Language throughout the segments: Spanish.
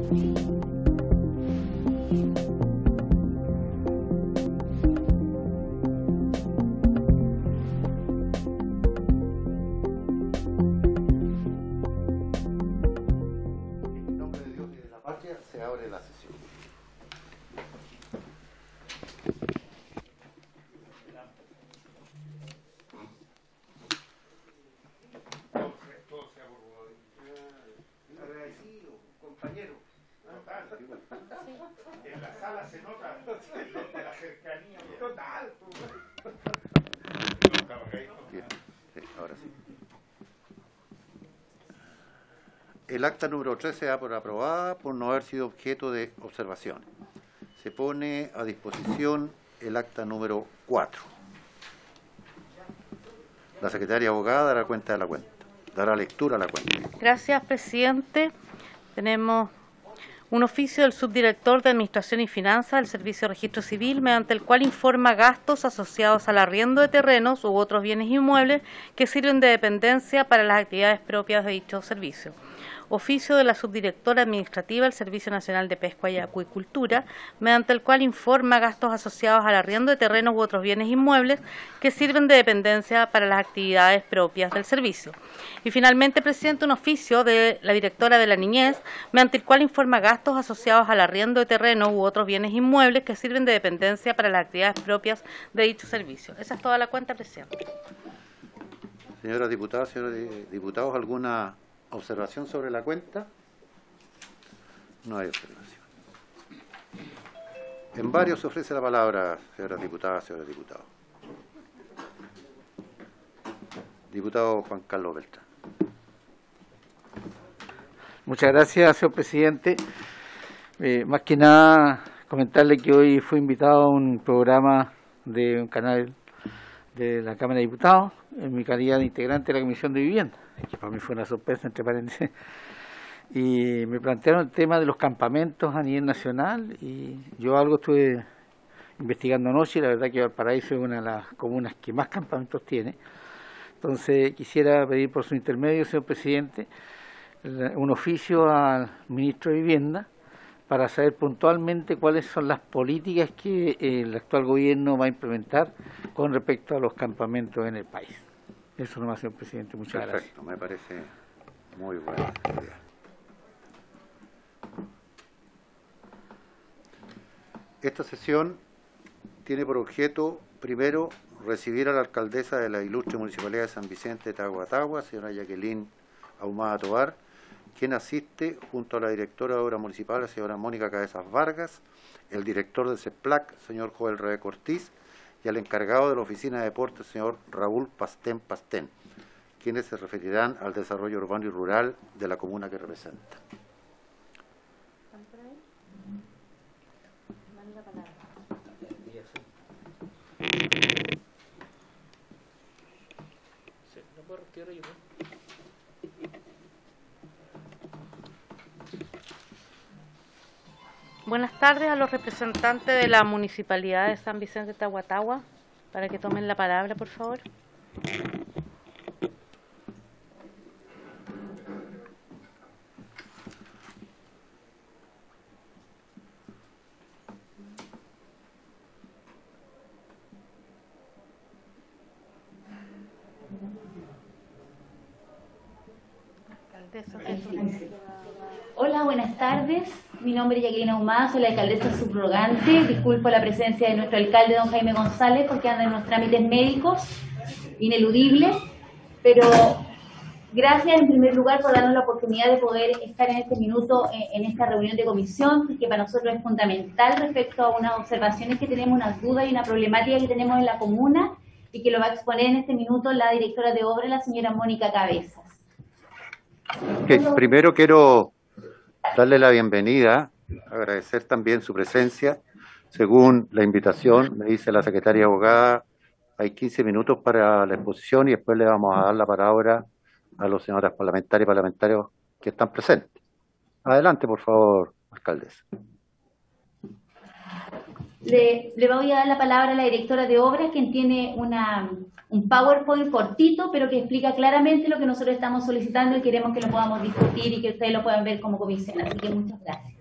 En nombre de Dios y de la patria se abre la sesión. Agradecido, compañero. En la sala se nota la cercanía total. Bien, sí, ahora sí. El acta número 3 se da por aprobada por no haber sido objeto de observación. Se pone a disposición el acta número 4. La secretaria abogada dará cuenta de la cuenta, dará lectura a la cuenta. Gracias, presidente. Tenemos un oficio del subdirector de Administración y Finanzas del Servicio de Registro Civil, mediante el cual informa gastos asociados al arriendo de terrenos u otros bienes inmuebles que sirven de dependencia para las actividades propias de dicho servicio. Oficio de la subdirectora administrativa del Servicio Nacional de Pesca y Acuicultura, mediante el cual informa gastos asociados al arriendo de terrenos u otros bienes inmuebles que sirven de dependencia para las actividades propias del servicio. Y finalmente, presidente, un oficio de la directora de la Niñez, mediante el cual informa gastos asociados al arriendo de terrenos u otros bienes inmuebles que sirven de dependencia para las actividades propias de dicho servicio. Esa es toda la cuenta, presidente. Señoras diputadas, señores diputados, ¿alguna observación sobre la cuenta? No hay observación. En varios se ofrece la palabra, señoras diputadas, señores diputados. Diputado Juan Carlos Beltrán. Muchas gracias, señor presidente. Más que nada, comentarle que hoy fui invitado a un programa de un canal de la Cámara de Diputados, en mi calidad de integrante de la Comisión de Vivienda, que para mí fue una sorpresa, entre paréntesis, y me plantearon el tema de los campamentos a nivel nacional, y yo algo estuve investigando anoche, y la verdad que Valparaíso es una de las comunas que más campamentos tiene. Entonces quisiera pedir por su intermedio, señor presidente, un oficio al ministro de Vivienda para saber puntualmente cuáles son las políticas que el actual gobierno va a implementar con respecto a los campamentos en el país. Eso nomás, señor presidente. Muchas gracias. Perfecto, me parece muy buena idea. Esta sesión tiene por objeto, primero, recibir a la alcaldesa de la ilustre Municipalidad de San Vicente de Tahuatahua, señora Jacqueline Ahumada Tovar, quien asiste junto a la directora de Obras Municipales, señora Mónica Cabezas Vargas, el director del CEPLAC, señor Joel Rebeco Ortiz, y al encargado de la Oficina de Deportes, señor Raúl Pastén, quienes se referirán al desarrollo urbano y rural de la comuna que representa. Buenas tardes a los representantes de la Municipalidad de San Vicente de Tahuatahua, para que tomen la palabra, por favor. Hola, buenas tardes. Mi nombre es Jacqueline Ahumada, soy la alcaldesa subrogante. Disculpo la presencia de nuestro alcalde, don Jaime González, porque anda en unos trámites médicos ineludibles. Pero gracias en primer lugar por darnos la oportunidad de poder estar en este minuto en esta reunión de comisión, que para nosotros es fundamental respecto a unas observaciones que tenemos, unas dudas y una problemática que tenemos en la comuna, y que lo va a exponer en este minuto la directora de obra, la señora Mónica Cabezas. Okay, primero quiero darle la bienvenida, agradecer también su presencia. Según la invitación, me dice la secretaria abogada, hay 15 minutos para la exposición y después le vamos a dar la palabra a los señores parlamentarios y parlamentarios que están presentes. Adelante, por favor, alcaldesa. Le voy a dar la palabra a la directora de obras, quien tiene un PowerPoint cortito, pero que explica claramente lo que nosotros estamos solicitando y queremos que lo podamos discutir y que ustedes lo puedan ver como comisión. Así que muchas gracias.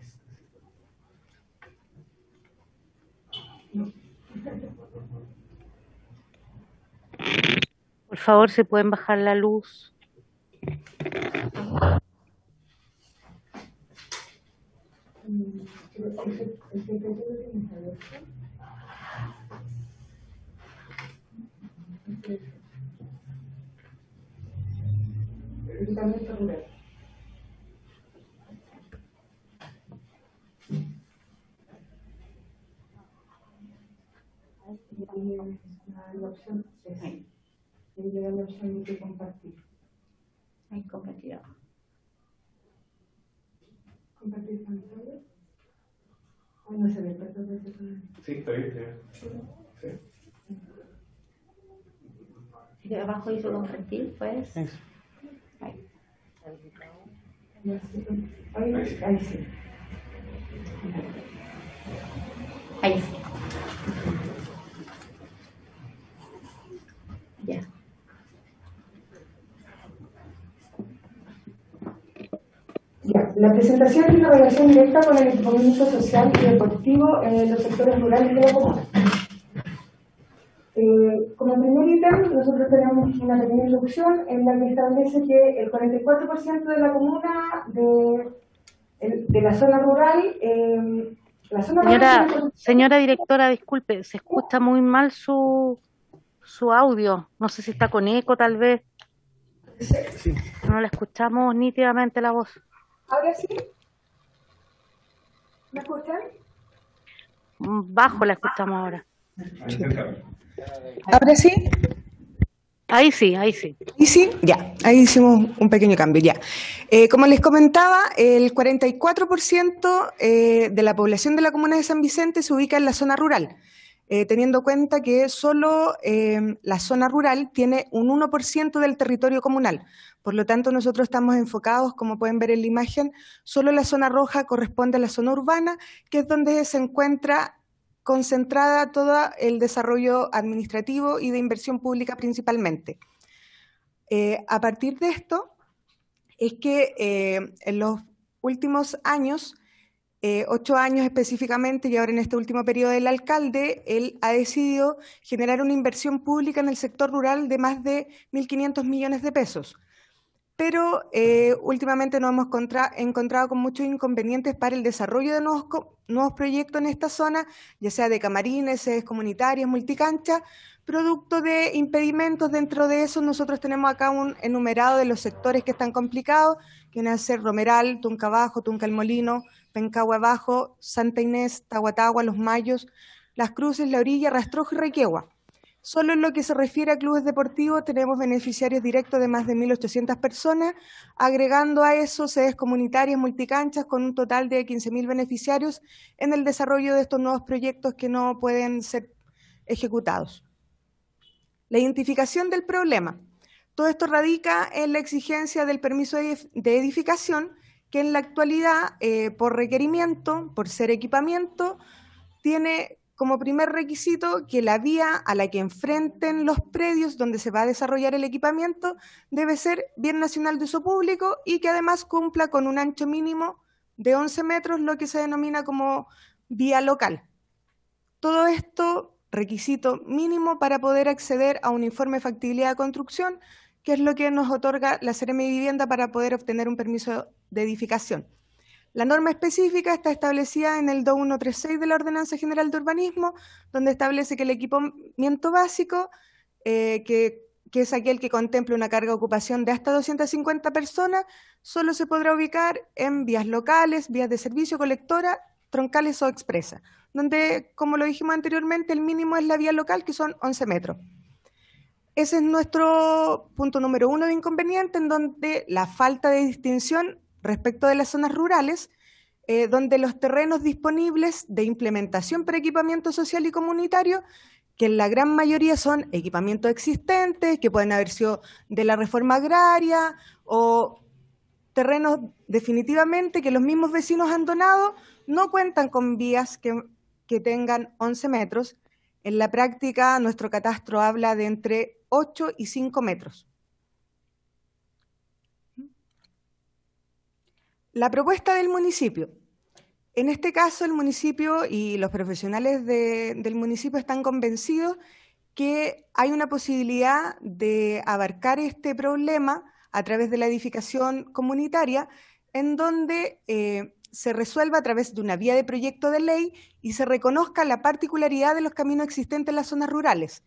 Por favor, si pueden bajar la luz. La opción es ahí. Ahí le da la opción de compartir. Ahí, compartir abajo. ¿Compartir pantalla? ¿O no se ve? Perdón. Sí, está bien. Sí. Y abajo dice compartir, pues. Ahí. Ahí sí. Ahí sí. Ya. Ya, la presentación es una relación directa con el equipamiento social y deportivo en los sectores rurales de la comuna. Como primer ítem, nosotros tenemos una pequeña instrucción en la que establece que el 44% de la comuna de la zona rural, Señora directora, disculpe, se escucha muy mal su audio. No sé si está con eco, tal vez. Sí. No la escuchamos nítidamente la voz. ¿Ahora sí? ¿Me escuchan? Bajo la escuchamos ahora. ¿Ahora sí? Ahí sí, ahí sí. ¿Y sí? Ya, ahí hicimos un pequeño cambio, ya. Como les comentaba, el 44% de la población de la comuna de San Vicente se ubica en la zona rural, teniendo en cuenta que solo la zona rural tiene un 1% del territorio comunal. Por lo tanto, nosotros estamos enfocados, como pueden ver en la imagen, solo la zona roja corresponde a la zona urbana, que es donde se encuentra concentrada todo el desarrollo administrativo y de inversión pública principalmente. A partir de esto, es que en los últimos años, 8 años específicamente, y ahora en este último periodo del alcalde, él ha decidido generar una inversión pública en el sector rural de más de 1.500 millones de pesos. Pero últimamente nos hemos encontrado con muchos inconvenientes para el desarrollo de nuevos proyectos en esta zona, ya sea de camarines, sedes comunitarias, multicanchas, producto de impedimentos. Dentro de eso nosotros tenemos acá un enumerado de los sectores que están complicados, que van a ser Romeral, Tunca Abajo, Tunca el Molino, Pencahue Abajo, Santa Inés, Tahuatahua, Los Mayos, Las Cruces, La Orilla, Rastrojo y Requegua. Solo en lo que se refiere a clubes deportivos tenemos beneficiarios directos de más de 1.800 personas, agregando a eso sedes comunitarias multicanchas con un total de 15.000 beneficiarios en el desarrollo de estos nuevos proyectos que no pueden ser ejecutados. La identificación del problema. Todo esto radica en la exigencia del permiso de edificación, que en la actualidad, por requerimiento, por ser equipamiento, tiene como primer requisito que la vía a la que enfrenten los predios donde se va a desarrollar el equipamiento debe ser bien nacional de uso público y que además cumpla con un ancho mínimo de 11 metros, lo que se denomina como vía local. Todo esto, requisito mínimo para poder acceder a un informe de factibilidad de construcción, que es lo que nos otorga la Seremi de Vivienda para poder obtener un permiso de edificación. La norma específica está establecida en el 2136 de la Ordenanza General de Urbanismo, donde establece que el equipamiento básico, que es aquel que contempla una carga de ocupación de hasta 250 personas, solo se podrá ubicar en vías locales, vías de servicio, colectora, troncales o expresas, donde, como lo dijimos anteriormente, el mínimo es la vía local, que son 11 metros. Ese es nuestro punto número 1 de inconveniente, en donde la falta de distinción respecto de las zonas rurales, donde los terrenos disponibles de implementación para equipamiento social y comunitario, que en la gran mayoría son equipamientos existentes, que pueden haber sido de la reforma agraria, o terrenos definitivamente que los mismos vecinos han donado, no cuentan con vías que tengan 11 metros. En la práctica, nuestro catastro habla de entre 8 y 5 metros. La propuesta del municipio. En este caso, el municipio y los profesionales del municipio están convencidos que hay una posibilidad de abarcar este problema a través de la edificación comunitaria, en donde se resuelva a través de una vía de proyecto de ley y se reconozca la particularidad de los caminos existentes en las zonas rurales.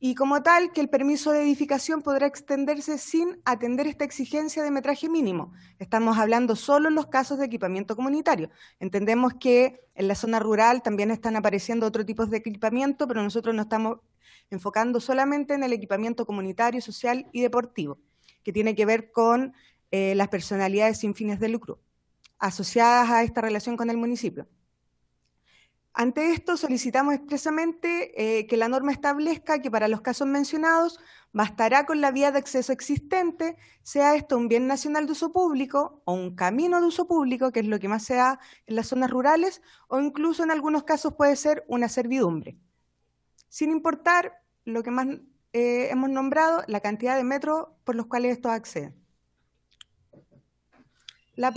Y como tal, que el permiso de edificación podrá extenderse sin atender esta exigencia de metraje mínimo. Estamos hablando solo en los casos de equipamiento comunitario. Entendemos que en la zona rural también están apareciendo otros tipos de equipamiento, pero nosotros nos estamos enfocando solamente en el equipamiento comunitario, social y deportivo, que tiene que ver con las personalidades sin fines de lucro, asociadas a esta relación con el municipio. Ante esto, solicitamos expresamente que la norma establezca que para los casos mencionados bastará con la vía de acceso existente, sea esto un bien nacional de uso público o un camino de uso público, que es lo que más se da en las zonas rurales, o incluso en algunos casos puede ser una servidumbre. Sin importar lo que más hemos nombrado, la cantidad de metros por los cuales estos acceden. La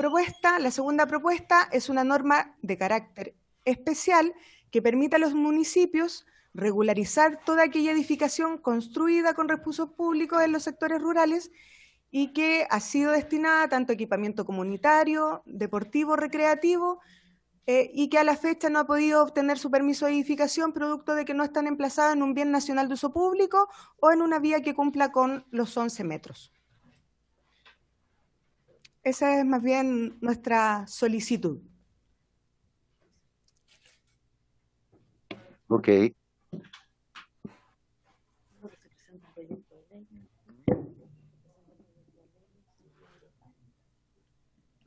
segunda propuesta es una norma de carácter especial que permita a los municipios regularizar toda aquella edificación construida con recursos públicos en los sectores rurales y que ha sido destinada tanto a equipamiento comunitario, deportivo, recreativo, y que a la fecha no ha podido obtener su permiso de edificación producto de que no están emplazadas en un bien nacional de uso público o en una vía que cumpla con los 11 metros. Esa es más bien nuestra solicitud. Ok.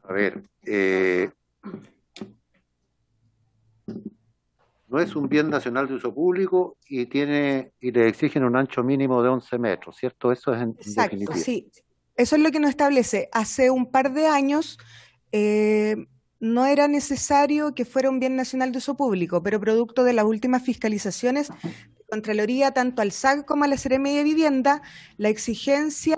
A ver, no es un bien nacional de uso público y le exigen un ancho mínimo de 11 metros, ¿cierto? Eso es en Exacto, definitiva. sí. Eso es lo que nos establece. Hace un par de años no era necesario que fuera un bien nacional de uso público, pero producto de las últimas fiscalizaciones de Contraloría, tanto al SAC como a la Seremi de Vivienda, la exigencia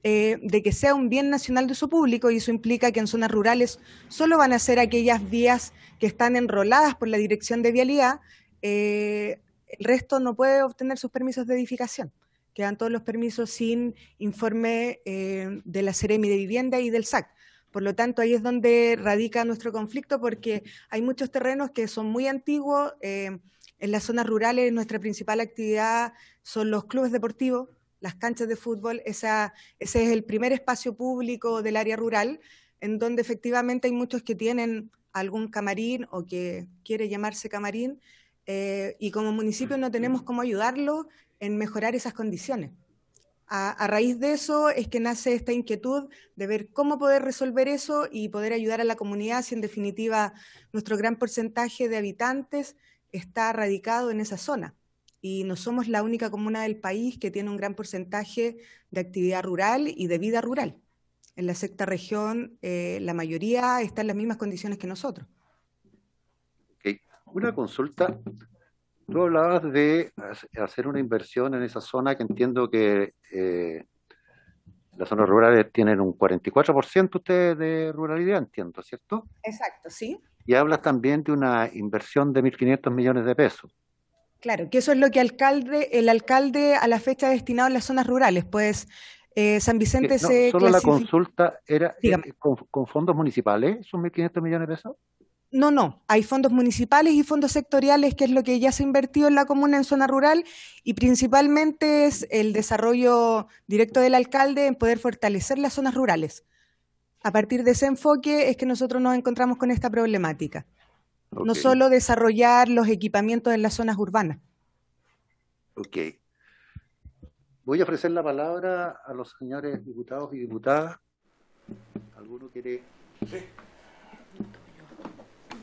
de que sea un bien nacional de uso público, y eso implica que en zonas rurales solo van a ser aquellas vías que están enroladas por la Dirección de Vialidad, el resto no puede obtener sus permisos de edificación. Quedan todos los permisos sin informe de la Seremi de Vivienda y del SAC. Por lo tanto, ahí es donde radica nuestro conflicto, porque hay muchos terrenos que son muy antiguos. En las zonas rurales nuestra principal actividad son los clubes deportivos, las canchas de fútbol. Ese es el primer espacio público del área rural, en donde efectivamente hay muchos que tienen algún camarín o que quiere llamarse camarín, y como municipio no tenemos cómo ayudarlo en mejorar esas condiciones. A raíz de eso es que nace esta inquietud de ver cómo poder resolver eso y poder ayudar a la comunidad, si en definitiva nuestro gran porcentaje de habitantes está radicado en esa zona. Y no somos la única comuna del país que tiene un gran porcentaje de actividad rural y de vida rural. En la sexta región la mayoría está en las mismas condiciones que nosotros. Okay. Una consulta. Tú hablabas de hacer una inversión en esa zona, que entiendo que las zonas rurales tienen un 44% ustedes de ruralidad, entiendo, ¿cierto? Exacto, sí. Y hablas también de una inversión de 1.500 millones de pesos. Claro, que eso es lo que el alcalde a la fecha ha destinado en las zonas rurales, pues San Vicente se solo la clasifica... consulta era con fondos municipales, ¿son 1.500 millones de pesos? No, hay fondos municipales y fondos sectoriales, que es lo que ya se ha invertido en la comuna en zona rural, y principalmente es el desarrollo directo del alcalde en poder fortalecer las zonas rurales. A partir de ese enfoque es que nosotros nos encontramos con esta problemática. Okay. No solo desarrollar los equipamientos en las zonas urbanas. Ok. Voy a ofrecer la palabra a los señores diputados y diputadas. ¿Alguno quiere...? Sí.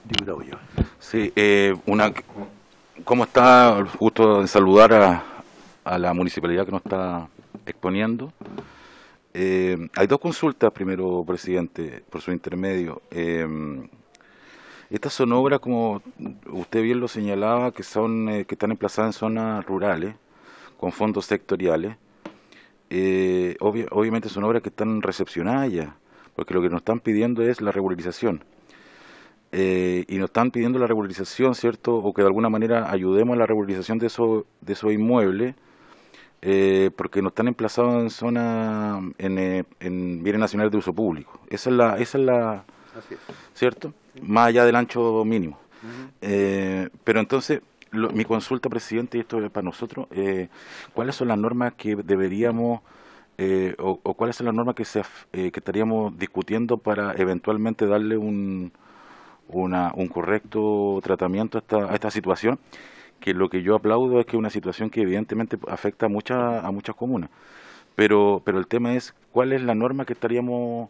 Diputado yo. Sí, ¿cómo está? Gusto de saludar a la municipalidad que nos está exponiendo. Hay dos consultas, primero, presidente, por su intermedio. Estas son obras, como usted bien lo señalaba, que están emplazadas en zonas rurales, con fondos sectoriales, obviamente son obras que están recepcionadas ya, porque lo que nos están pidiendo es la regularización. Y nos están pidiendo la regularización, ¿cierto? O que de alguna manera ayudemos a la regularización de esos inmuebles, porque no están emplazados en zona, en bienes nacionales de uso público. Esa es la Así es. ¿cierto? Más allá del ancho mínimo. Pero entonces, mi consulta, presidente, y esto es para nosotros, ¿cuáles son las normas que deberíamos, o cuáles son las normas que estaríamos discutiendo para eventualmente darle un correcto tratamiento a esta situación? Que lo que yo aplaudo es que es una situación que evidentemente afecta a muchas comunas. Pero el tema es, ¿cuál es la norma que estaríamos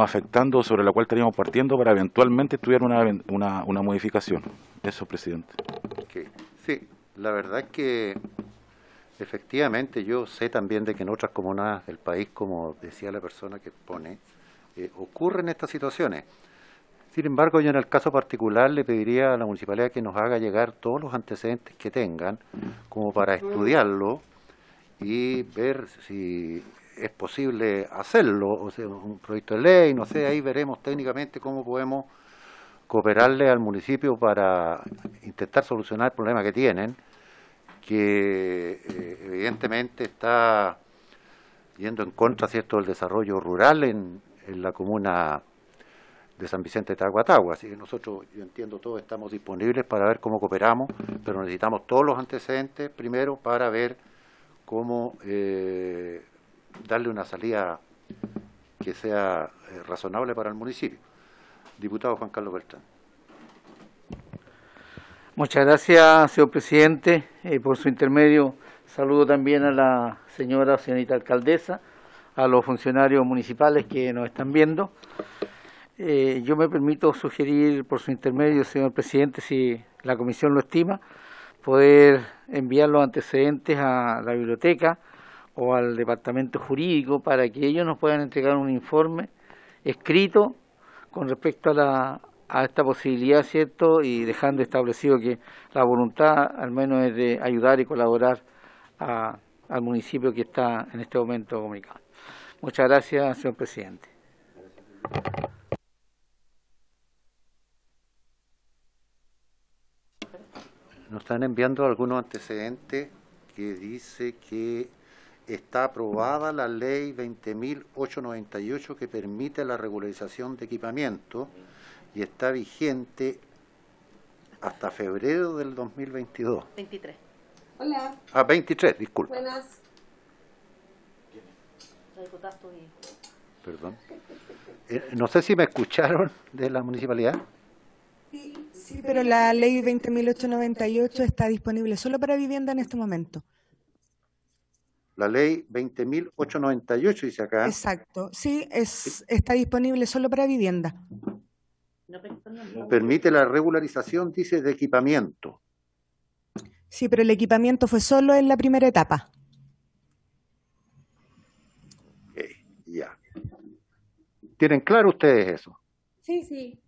afectando, sobre la cual estaríamos partiendo para eventualmente estudiar una modificación? Eso, presidente. Okay. Sí, la verdad es que efectivamente yo sé también de que en otras comunas del país, como decía la persona que expone, ocurren estas situaciones. Sin embargo, yo en el caso particular le pediría a la municipalidad que nos haga llegar todos los antecedentes que tengan, como para estudiarlo y ver si es posible hacerlo, o sea, un proyecto de ley, no sé, ahí veremos técnicamente cómo podemos cooperarle al municipio para intentar solucionar el problema que tienen, que evidentemente está yendo en contra, ¿cierto?, del desarrollo rural en la comuna de San Vicente de Tahuatahua. Así que nosotros, yo entiendo, todos estamos disponibles para ver cómo cooperamos, pero necesitamos todos los antecedentes primero para ver cómo darle una salida que sea razonable para el municipio. Diputado Juan Carlos Beltrán. Muchas gracias, señor presidente. Por su intermedio, saludo también a la señorita alcaldesa, a los funcionarios municipales que nos están viendo. Yo me permito sugerir, por su intermedio, señor presidente, si la comisión lo estima, poder enviar los antecedentes a la biblioteca o al departamento jurídico para que ellos nos puedan entregar un informe escrito con respecto a esta posibilidad, ¿cierto? Y dejando establecido que la voluntad al menos es de ayudar y colaborar al municipio que está en este momento comunicado. Muchas gracias, señor presidente. Nos están enviando algunos antecedentes que dice que está aprobada la ley 20.898 que permite la regularización de equipamiento y está vigente hasta febrero del 2022. 23. Hola. 23, disculpe. Buenas. Perdón. No sé si me escucharon de la municipalidad. Sí, pero la ley 20.898 está disponible solo para vivienda en este momento. La ley 20.898 dice acá. Exacto, sí, está disponible solo para vivienda. Permite la regularización, dice, de equipamiento. Sí, pero el equipamiento fue solo en la primera etapa. Ya. ¿Tienen claro ustedes eso? Sí.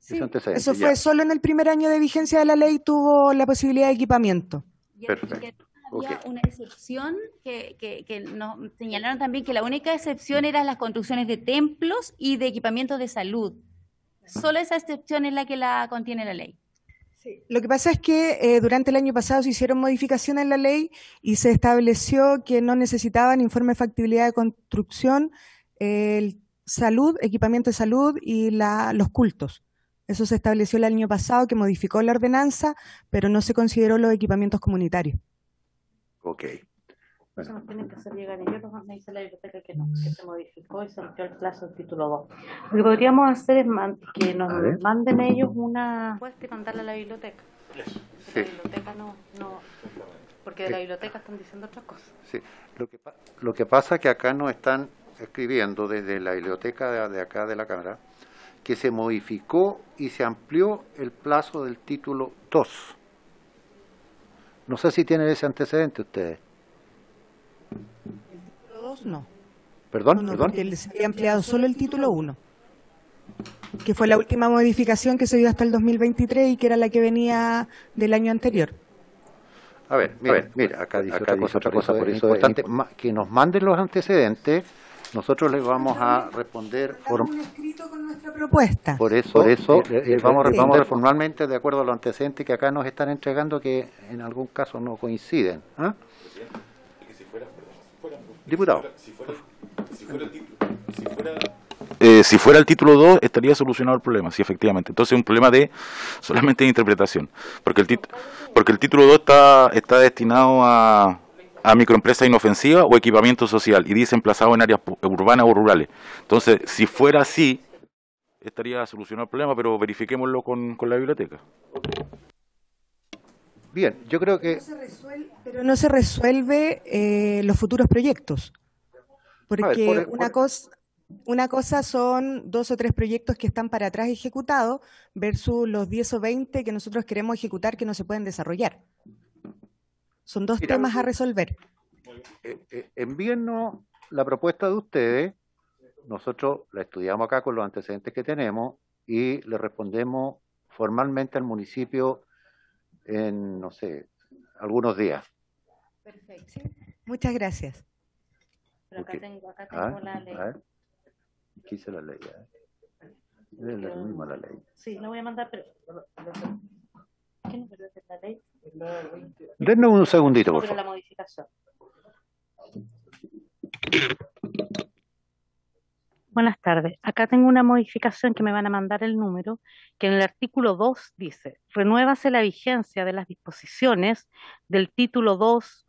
Eso fue solo en el primer año de vigencia de la ley, tuvo la posibilidad de equipamiento. Perfecto. Había una excepción que nos señalaron también que la única excepción eran las construcciones de templos y de equipamientos de salud. Solo esa excepción es la que la contiene la ley. Sí. Lo que pasa es que durante el año pasado se hicieron modificaciones en la ley y se estableció que no necesitaban informe de factibilidad de construcción, salud, equipamiento de salud y los cultos. Eso se estableció el año pasado, que modificó la ordenanza, pero no se consideró los equipamientos comunitarios. Ok. Eso nos tienen que hacer llegar ellos, nos dice la biblioteca que no, que se modificó y se rompió el plazo del título 2. Lo que podríamos hacer es que nos manden ellos una encuesta y mandarla a la biblioteca. Sí. La biblioteca no, porque de la biblioteca están diciendo otras cosas. Sí. Lo que pasa es que acá nos están escribiendo desde la biblioteca de acá de la Cámara que se modificó y se amplió el plazo del título 2. No sé si tienen ese antecedente ustedes. El título 2 no. ¿Perdón? No, porque se había ampliado solo el título 1, que fue la última modificación que se dio hasta el 2023 y que era la que venía del año anterior. A ver, mira, acá dice otra cosa, por eso es importante que nos manden los antecedentes. Nosotros les vamos a responder Un escrito con nuestra propuesta. por eso vamos a responder formalmente de acuerdo a los antecedentes que acá nos están entregando, que en algún caso no coinciden. ¿Ah? Diputado. Si fuera el título 2 estaría solucionado el problema, sí, efectivamente. Entonces es un problema solamente de interpretación, porque el título 2 está destinado a microempresas inofensivas o equipamiento social, y dice emplazado en áreas urbanas o rurales. Entonces, si fuera así, estaría solucionado el problema, pero verifiquémoslo con la biblioteca. Bien, yo creo que... Pero no se resuelve los futuros proyectos, porque una cosa son 2 o 3 proyectos que están para atrás ejecutados versus los 10 o 20 que nosotros queremos ejecutar que no se pueden desarrollar. Son 2 temas a resolver. Envíennos la propuesta de ustedes, nosotros la estudiamos acá con los antecedentes que tenemos y le respondemos formalmente al municipio en, no sé, algunos días. Perfecto. ¿Sí? Muchas gracias. Pero acá tengo la ley. A ver, quise la ley. Es la misma la ley. Sí, la voy a mandar, pero... ¿Qué número es la ley? Dennos un segundito, por favor. La modificación. Buenas tardes. Acá tengo una modificación que me van a mandar el número, que en el artículo 2 dice: renuévase la vigencia de las disposiciones del título 2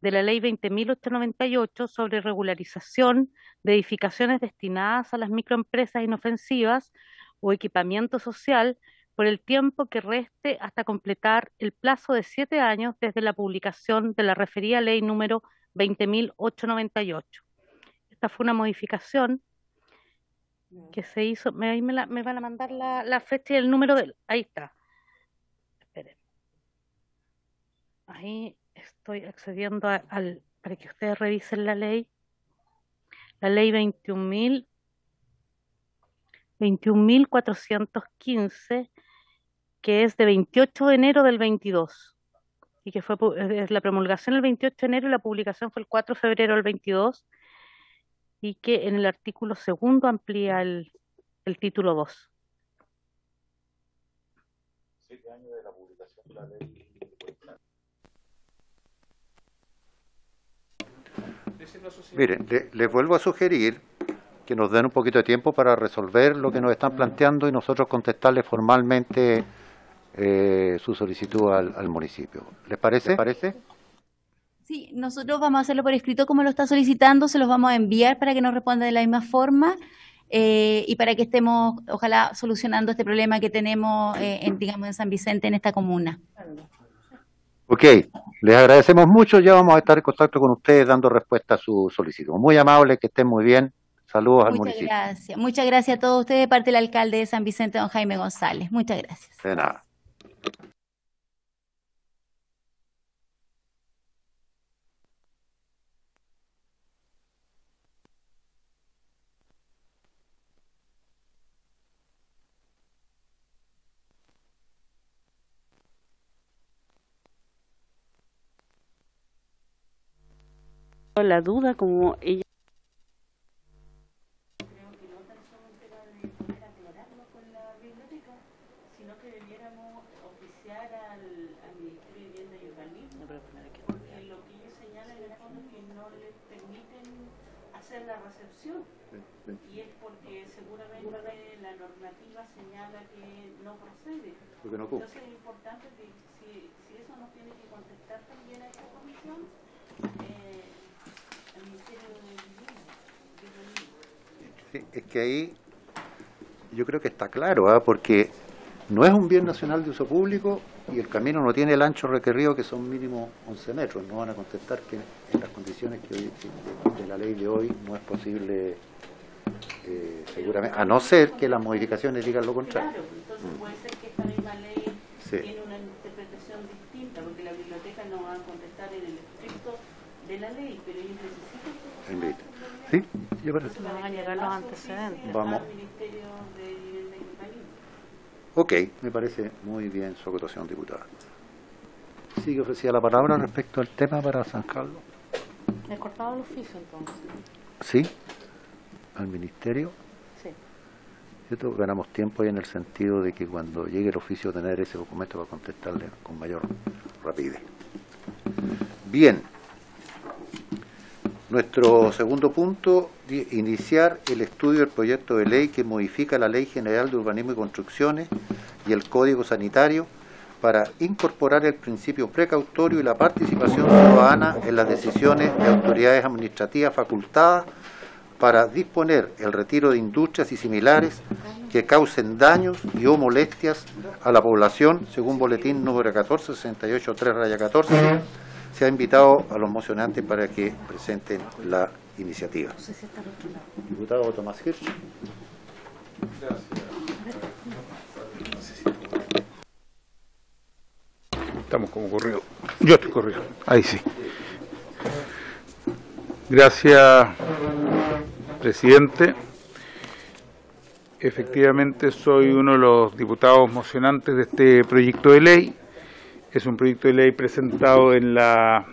de la ley 20.898 sobre regularización de edificaciones destinadas a las microempresas inofensivas o equipamiento social por el tiempo que reste hasta completar el plazo de 7 años desde la publicación de la referida ley número 20.898. Esta fue una modificación que se hizo. Ahí me van a mandar la fecha y el número del... Ahí está. Esperen. Ahí estoy accediendo para que ustedes revisen la ley. La ley 21.415, que es de 28 de enero del 22, y que fue la promulgación el 28 de enero y la publicación fue el 4 de febrero del 22, y que en el artículo 2 amplía el título 2. 7 años de la publicación de la ley. Miren, les vuelvo a sugerir que nos den un poquito de tiempo para resolver lo que nos están planteando y nosotros contestarle formalmente su solicitud al municipio. ¿Les parece? Sí, nosotros vamos a hacerlo por escrito como lo está solicitando, se los vamos a enviar para que nos responda de la misma forma y para que estemos, ojalá, solucionando este problema que tenemos, digamos, en San Vicente, en esta comuna. Ok, les agradecemos mucho, ya vamos a estar en contacto con ustedes dando respuesta a su solicitud. Muy amable, que estén muy bien. Saludos al municipio. Muchas gracias a todos ustedes de parte del alcalde de San Vicente, don Jaime González. Muchas gracias. De nada. La duda, como ella... La recepción, y es porque seguramente la normativa señala que no procede. Entonces es importante que si eso nos tiene que contestar también a esta comisión, el Ministerio de Vivienda. Sí, es que ahí yo creo que está claro, porque no es un bien nacional de uso público y el camino no tiene el ancho requerido, que son mínimo 11 metros. No van a contestar que en las condiciones que hoy, de la ley de hoy no es posible, seguramente, a no ser que las modificaciones digan lo contrario. Claro, entonces puede ser que esta misma ley tiene una interpretación distinta, porque la biblioteca no va a contestar en el estricto de la ley, pero ellos necesitan... ¿Sí? Yo parece. No van a llegar los antecedentes. Vamos. Al Ministerio de Vivienda y Urbanismo. Ok, me parece muy bien su acotación, diputada. Sí, que ofrecía la palabra respecto al tema para zanjarlo. ¿Le he cortado el oficio entonces? Sí, al ministerio. Sí. ¿Cierto? Ganamos tiempo ahí en el sentido de que cuando llegue el oficio tener ese documento para contestarle con mayor rapidez. Bien. Nuestro segundo punto, iniciar el estudio del proyecto de ley que modifica la Ley General de Urbanismo y Construcciones y el Código Sanitario para incorporar el principio precautorio y la participación ciudadana en las decisiones de autoridades administrativas facultadas para disponer el retiro de industrias y similares que causen daños y o molestias a la población, según boletín número 1468-3-14. Se ha invitado a los mocionantes para que presenten la iniciativa. Diputado Tomás Hirsch. Estamos como corrido. Yo estoy corrido. Ahí sí. Gracias, presidente. Efectivamente soy uno de los diputados mocionantes de este proyecto de ley. Es un proyecto de ley presentado en la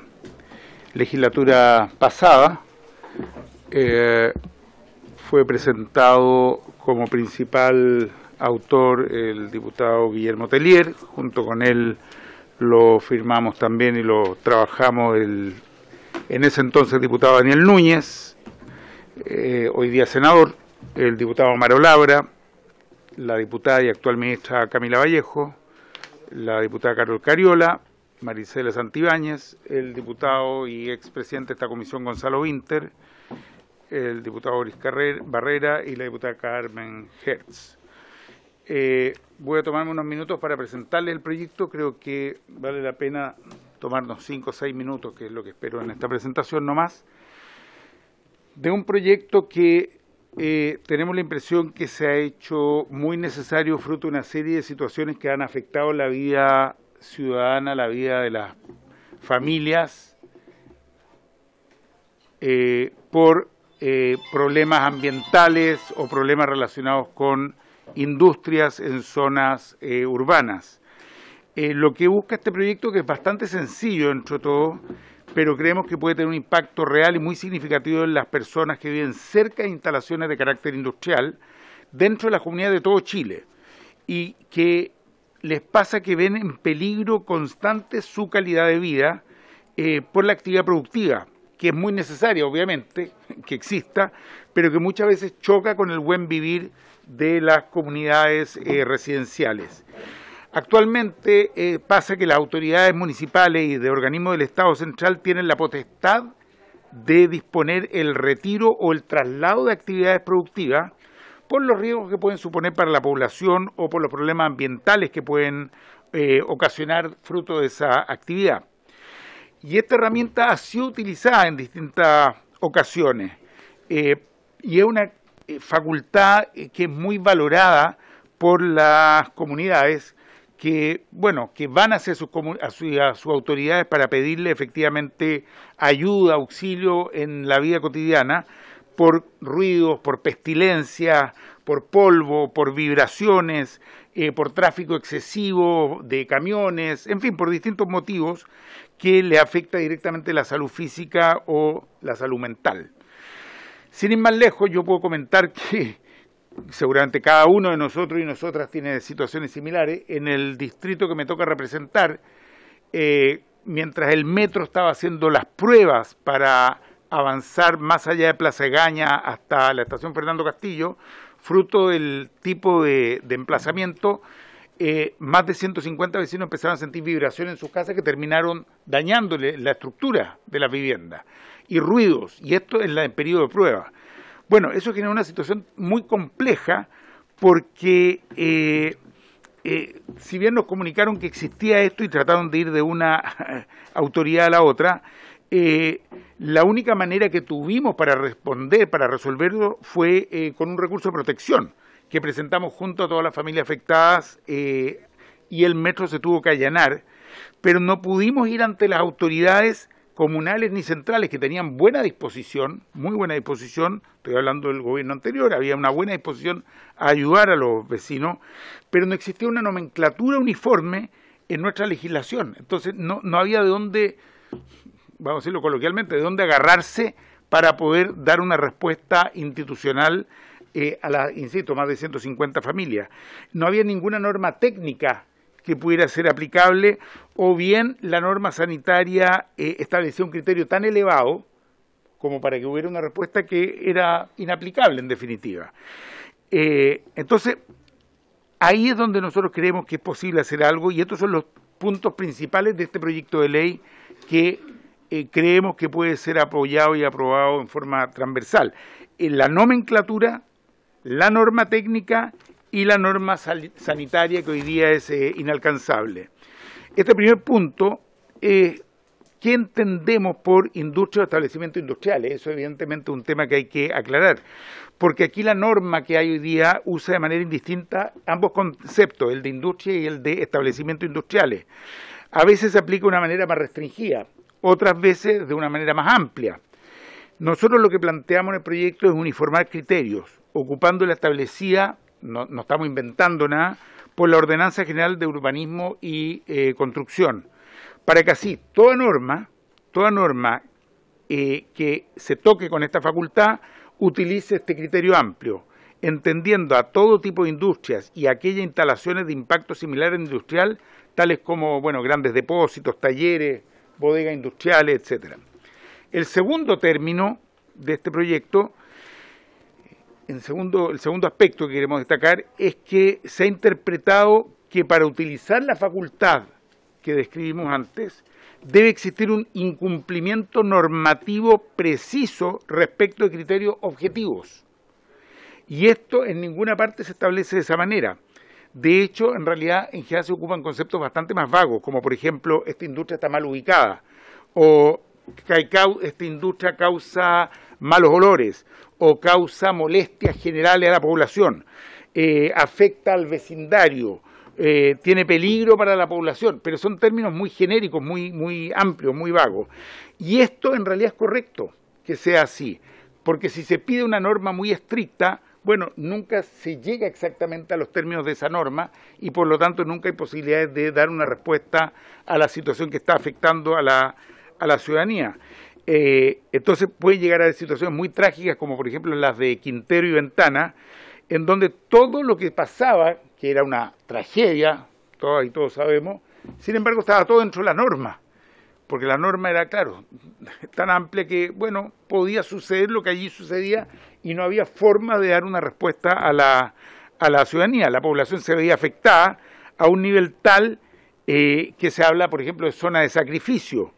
legislatura pasada. Fue presentado como principal autor el diputado Guillermo Tellier. Junto con él lo firmamos también y lo trabajamos en ese entonces diputado Daniel Núñez, hoy día senador, el diputado Amaro Labra, la diputada y actual ministra Camila Vallejo, la diputada Carol Cariola, Maricela Santibáñez, el diputado y expresidente de esta comisión Gonzalo Winter, el diputado Boris Barrera y la diputada Carmen Hertz. Voy a tomarme unos minutos para presentarles el proyecto. Creo que vale la pena tomarnos 5 o 6 minutos, que es lo que espero en esta presentación nomás, de un proyecto que tenemos la impresión que se ha hecho muy necesario fruto de una serie de situaciones que han afectado la vida ciudadana, la vida de las familias, por problemas ambientales o problemas relacionados con industrias en zonas urbanas. Lo que busca este proyecto, que es bastante sencillo dentro de todo, pero creemos que puede tener un impacto real y muy significativo en las personas que viven cerca de instalaciones de carácter industrial dentro de las comunidades de todo Chile y que les pasa que ven en peligro constante su calidad de vida por la actividad productiva, que es muy necesaria, obviamente, que exista, pero que muchas veces choca con el buen vivir de las comunidades residenciales. Actualmente pasa que las autoridades municipales y de organismos del Estado Central tienen la potestad de disponer el retiro o el traslado de actividades productivas por los riesgos que pueden suponer para la población o por los problemas ambientales que pueden ocasionar fruto de esa actividad. Y esta herramienta ha sido utilizada en distintas ocasiones y es una facultad que es muy valorada por las comunidades que, bueno, que van hacia sus autoridades para pedirle efectivamente ayuda, auxilio en la vida cotidiana por ruidos, por pestilencia, por polvo, por vibraciones, por tráfico excesivo de camiones, en fin, por distintos motivos que le afecta directamente la salud física o la salud mental. Sin ir más lejos, yo puedo comentar que seguramente cada uno de nosotros y nosotras tiene situaciones similares. En el distrito que me toca representar, mientras el metro estaba haciendo las pruebas para avanzar más allá de Plaza Egaña hasta la estación Fernando Castillo, fruto del tipo de emplazamiento, más de 150 vecinos empezaron a sentir vibraciones en sus casas que terminaron dañándole la estructura de la vivienda y ruidos, y esto en el periodo de prueba. Bueno, eso genera una situación muy compleja porque si bien nos comunicaron que existía esto y trataron de ir de una autoridad a la otra, la única manera que tuvimos para responder, para resolverlo, fue con un recurso de protección que presentamos junto a todas las familias afectadas y el metro se tuvo que allanar, pero no pudimos ir ante las autoridades comunales ni centrales que tenían buena disposición, muy buena disposición, estoy hablando del gobierno anterior, había una buena disposición a ayudar a los vecinos, pero no existía una nomenclatura uniforme en nuestra legislación. Entonces no había de dónde, vamos a decirlo coloquialmente, de dónde agarrarse para poder dar una respuesta institucional a las, insisto, más de 150 familias. No había ninguna norma técnica que pudiera ser aplicable, o bien la norma sanitaria establecía un criterio tan elevado como para que hubiera una respuesta que era inaplicable en definitiva. Entonces, ahí es donde nosotros creemos que es posible hacer algo, y estos son los puntos principales de este proyecto de ley que creemos que puede ser apoyado y aprobado en forma transversal. La nomenclatura, la norma técnica y la norma sanitaria, que hoy día es inalcanzable. Este primer punto, ¿qué entendemos por industria o establecimientos industriales? Eso evidentemente es un tema que hay que aclarar, porque aquí la norma que hay hoy día usa de manera indistinta ambos conceptos, el de industria y el de establecimientos industriales. A veces se aplica de una manera más restringida, otras veces de una manera más amplia. Nosotros lo que planteamos en el proyecto es uniformar criterios, ocupando la establecida, no estamos inventando nada, por la Ordenanza General de Urbanismo y Construcción, para que así toda norma que se toque con esta facultad utilice este criterio amplio, entendiendo a todo tipo de industrias y aquellas instalaciones de impacto similar al industrial, tales como grandes depósitos, talleres, bodegas industriales, etcétera. El segundo término de este proyecto, el segundo aspecto que queremos destacar, es que se ha interpretado que para utilizar la facultad que describimos antes, debe existir un incumplimiento normativo preciso respecto de criterios objetivos. Y esto en ninguna parte se establece de esa manera. De hecho, en realidad, en general se ocupan conceptos bastante más vagos, como por ejemplo, esta industria está mal ubicada, o esta industria causa malos olores, o causa molestias generales a la población, afecta al vecindario, tiene peligro para la población, pero son términos muy genéricos, muy amplios, muy vagos. Y esto en realidad es correcto que sea así, porque si se pide una norma muy estricta, nunca se llega exactamente a los términos de esa norma y por lo tanto nunca hay posibilidades de dar una respuesta a la situación que está afectando a la ciudadanía. Entonces pueden llegar a situaciones muy trágicas, como por ejemplo las de Quintero y Ventana, en donde todo lo que pasaba, que era una tragedia, todos sabemos, sin embargo estaba todo dentro de la norma, porque la norma era, claro, tan amplia que, podía suceder lo que allí sucedía y no había forma de dar una respuesta a la ciudadanía. La población se veía afectada a un nivel tal que se habla, por ejemplo, de zona de sacrificio,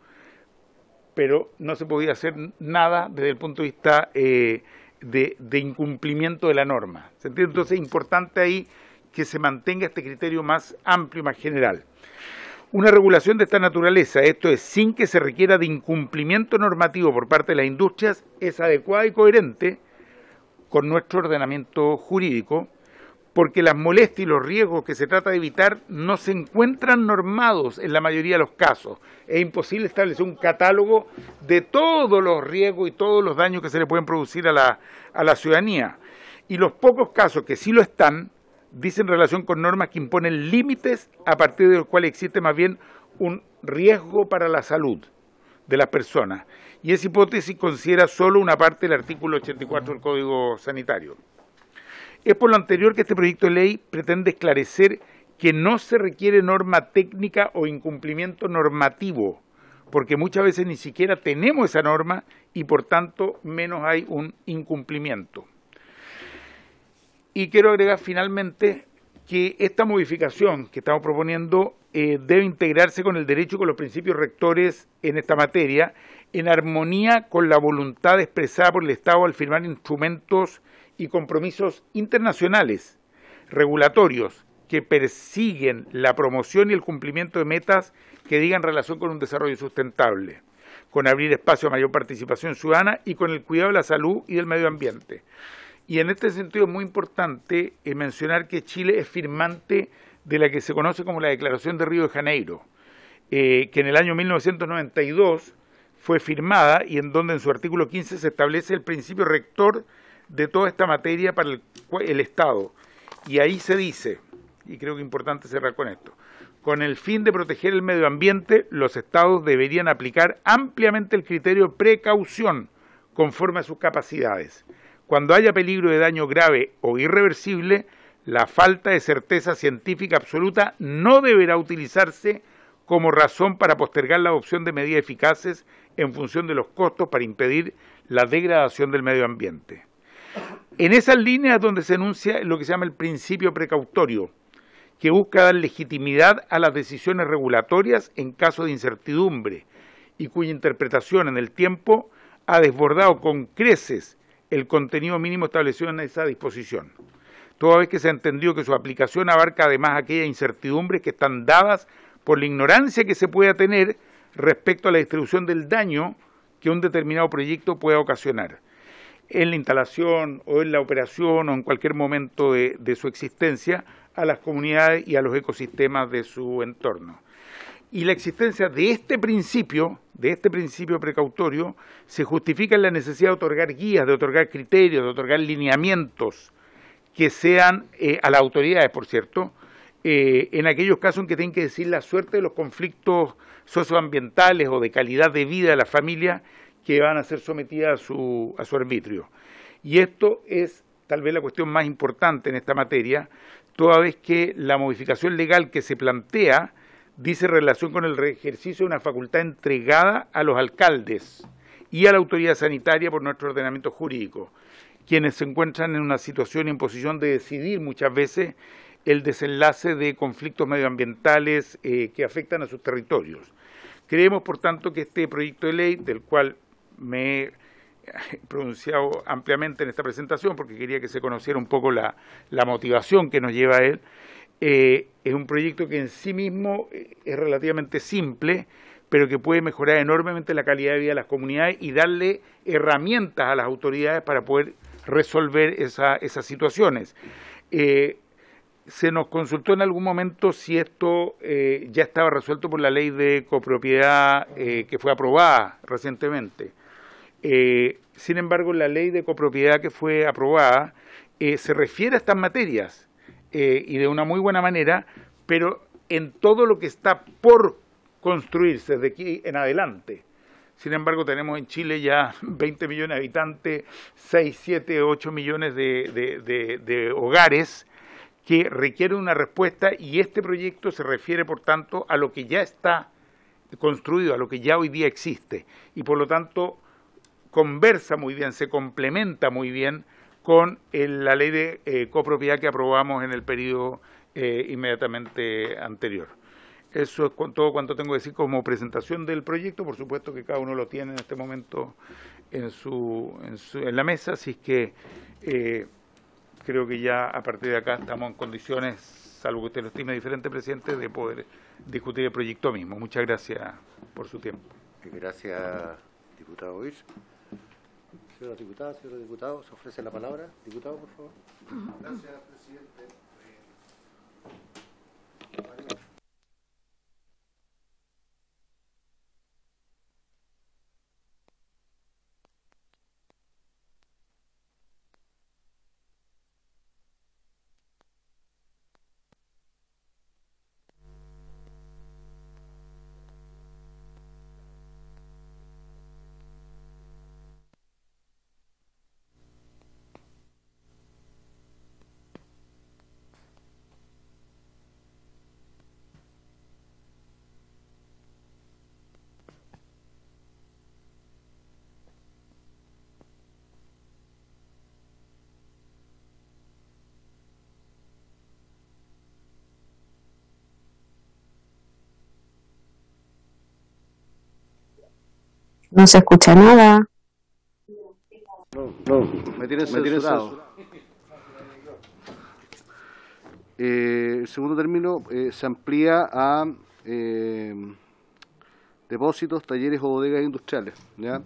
pero no se podía hacer nada desde el punto de vista de incumplimiento de la norma. ¿Se entiende? Entonces es importante ahí que se mantenga este criterio más amplio y más general. Una regulación de esta naturaleza, esto es, sin que se requiera de incumplimiento normativo por parte de las industrias, es adecuada y coherente con nuestro ordenamiento jurídico, porque las molestias y los riesgos que se trata de evitar no se encuentran normados en la mayoría de los casos. Es imposible establecer un catálogo de todos los riesgos y todos los daños que se le pueden producir a la ciudadanía. Y los pocos casos que sí lo están, dicen relación con normas que imponen límites a partir de los cuales existe más bien un riesgo para la salud de las personas. Y esa hipótesis considera solo una parte del artículo 84 del Código Sanitario. Es por lo anterior que este proyecto de ley pretende esclarecer que no se requiere norma técnica o incumplimiento normativo, porque muchas veces ni siquiera tenemos esa norma y por tanto menos hay un incumplimiento. Y quiero agregar finalmente que esta modificación que estamos proponiendo debe integrarse con el derecho y con los principios rectores en esta materia, en armonía con la voluntad expresada por el Estado al firmar instrumentos y compromisos internacionales regulatorios que persiguen la promoción y el cumplimiento de metas que digan relación con un desarrollo sustentable, con abrir espacio a mayor participación ciudadana y con el cuidado de la salud y del medio ambiente. Y en este sentido es muy importante mencionar que Chile es firmante de la que se conoce como la Declaración de Río de Janeiro, que en el año 1992 fue firmada y en donde en su artículo 15 se establece el principio rector de toda esta materia para el Estado. Y ahí se dice, y creo que es importante cerrar con esto. Con el fin de proteger el medio ambiente, los estados deberían aplicar ampliamente el criterio precaución conforme a sus capacidades. Cuando haya peligro de daño grave o irreversible, la falta de certeza científica absoluta no deberá utilizarse como razón para postergar la adopción de medidas eficaces en función de los costos para impedir la degradación del medio ambiente. En esas líneas es donde se enuncia lo que se llama el principio precautorio, que busca dar legitimidad a las decisiones regulatorias en caso de incertidumbre y cuya interpretación en el tiempo ha desbordado con creces el contenido mínimo establecido en esa disposición, toda vez que se ha entendido que su aplicación abarca además aquellas incertidumbres que están dadas por la ignorancia que se pueda tener respecto a la distribución del daño que un determinado proyecto pueda ocasionar en la instalación o en la operación o en cualquier momento de su existencia a las comunidades y a los ecosistemas de su entorno. Y la existencia de este principio precautorio, se justifica en la necesidad de otorgar guías, de otorgar criterios, de otorgar lineamientos que sean a las autoridades, por cierto, en aquellos casos en que tienen que decir la suerte de los conflictos socioambientales o de calidad de vida de las familias que van a ser sometidas a su arbitrio. Y esto es tal vez la cuestión más importante en esta materia, toda vez que la modificación legal que se plantea dice relación con el ejercicio de una facultad entregada a los alcaldes y a la autoridad sanitaria por nuestro ordenamiento jurídico, quienes se encuentran en una situación y en posición de decidir muchas veces el desenlace de conflictos medioambientales que afectan a sus territorios. Creemos, por tanto, que este proyecto de ley, del cual me he pronunciado ampliamente en esta presentación porque quería que se conociera un poco la motivación que nos lleva a él, es un proyecto que en sí mismo es relativamente simple, pero que puede mejorar enormemente la calidad de vida de las comunidades y darle herramientas a las autoridades para poder resolver esas situaciones. Se nos consultó en algún momento si esto ya estaba resuelto por la ley de copropiedad que fue aprobada recientemente. Sin embargo, la ley de copropiedad que fue aprobada se refiere a estas materias y de una muy buena manera, pero en todo lo que está por construirse de aquí en adelante. Sin embargo, tenemos en Chile ya 20 millones de habitantes, 6, 7, 8 millones de hogares que requieren una respuesta, y este proyecto se refiere, por tanto, a lo que ya está construido, a lo que ya hoy día existe, y por lo tanto conversa muy bien, se complementa muy bien con la ley de copropiedad que aprobamos en el periodo inmediatamente anterior. Eso es todo cuanto tengo que decir como presentación del proyecto. Por supuesto que cada uno lo tiene en este momento en la mesa, así que creo que ya a partir de acá estamos en condiciones, salvo que usted lo estime diferente, presidente, de poder discutir el proyecto mismo. Muchas gracias por su tiempo. Gracias, diputado Hirsch. Señora diputada, señor diputado, ¿se ofrece la palabra? Diputado, por favor. Gracias, presidente. No se escucha nada. No, me tienen censurado. El segundo término se amplía a depósitos, talleres o bodegas industriales, ¿ya?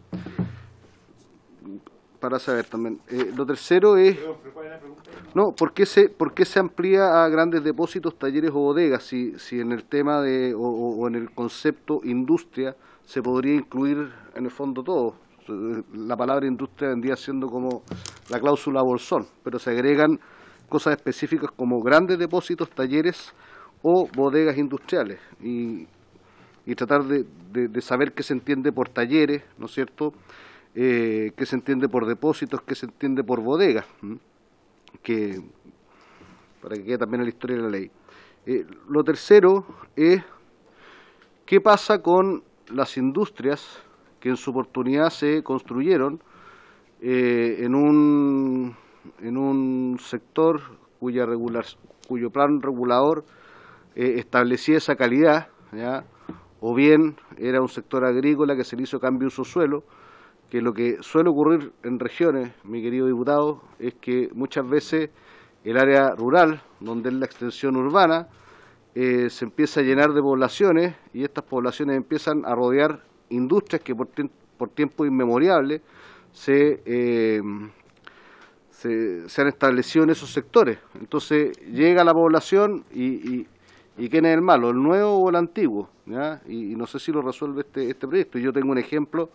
Para saber también. Lo tercero es... No, ¿por qué se amplía a grandes depósitos, talleres o bodegas? Si en el tema o en el concepto industria se podría incluir en el fondo todo. La palabra industria vendría siendo como la cláusula bolsón, pero se agregan cosas específicas como grandes depósitos, talleres o bodegas industriales y tratar de saber qué se entiende por talleres, ¿no es cierto?, qué se entiende por depósitos, qué se entiende por bodegas, para que quede también en la historia de la ley. Lo tercero es qué pasa con las industrias que en su oportunidad se construyeron en un sector cuyo plan regulador establecía esa calidad, ¿ya?, o bien era un sector agrícola que se le hizo cambio de uso suelo, que lo que suele ocurrir en regiones, mi querido diputado, es que muchas veces el área rural, donde es la extensión urbana, se empieza a llenar de poblaciones y estas poblaciones empiezan a rodear industrias que por tiempo inmemoriales se han establecido en esos sectores. Entonces llega la población y ¿quién es el malo? ¿El nuevo o el antiguo? ¿Ya? Y no sé si lo resuelve este proyecto. Yo tengo un ejemplo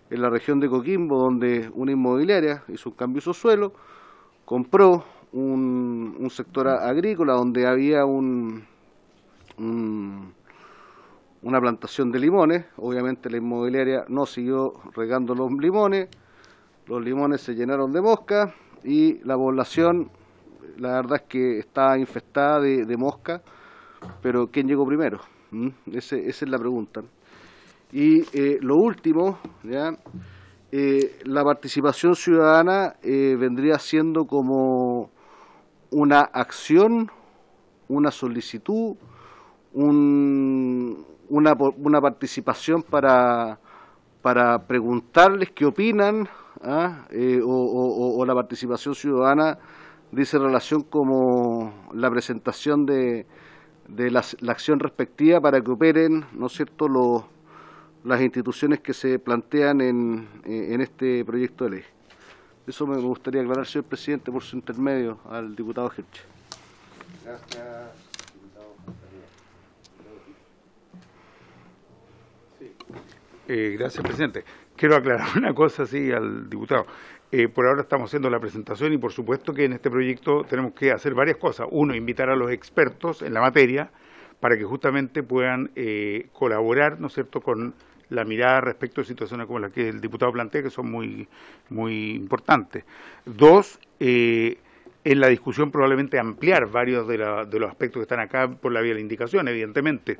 en la región de Coquimbo, donde una inmobiliaria hizo un cambio de uso suelo, compró un sector agrícola donde había una plantación de limones. Obviamente la inmobiliaria no siguió regando los limones se llenaron de mosca y la población, la verdad es que está infestada de mosca, pero ¿quién llegó primero? Esa es la pregunta. Y lo último, ¿ya?, la participación ciudadana vendría siendo como una acción, una solicitud, una participación para preguntarles qué opinan, o la participación ciudadana dice relación como la presentación de la acción respectiva para que operen, ¿no es cierto?, las instituciones que se plantean en este proyecto de ley. Eso me gustaría aclarar, señor presidente, por su intermedio al diputado Hirsch. Gracias, diputado. Gracias, presidente. Quiero aclarar una cosa así al diputado. Por ahora estamos haciendo la presentación y por supuesto que en este proyecto tenemos que hacer varias cosas. Uno, invitar a los expertos en la materia para que justamente puedan colaborar, ¿no es cierto?, con la mirada respecto a situaciones como las que el diputado plantea, que son muy, muy importantes. Dos, en la discusión probablemente ampliar varios de los aspectos que están acá por la vía de la indicación, evidentemente.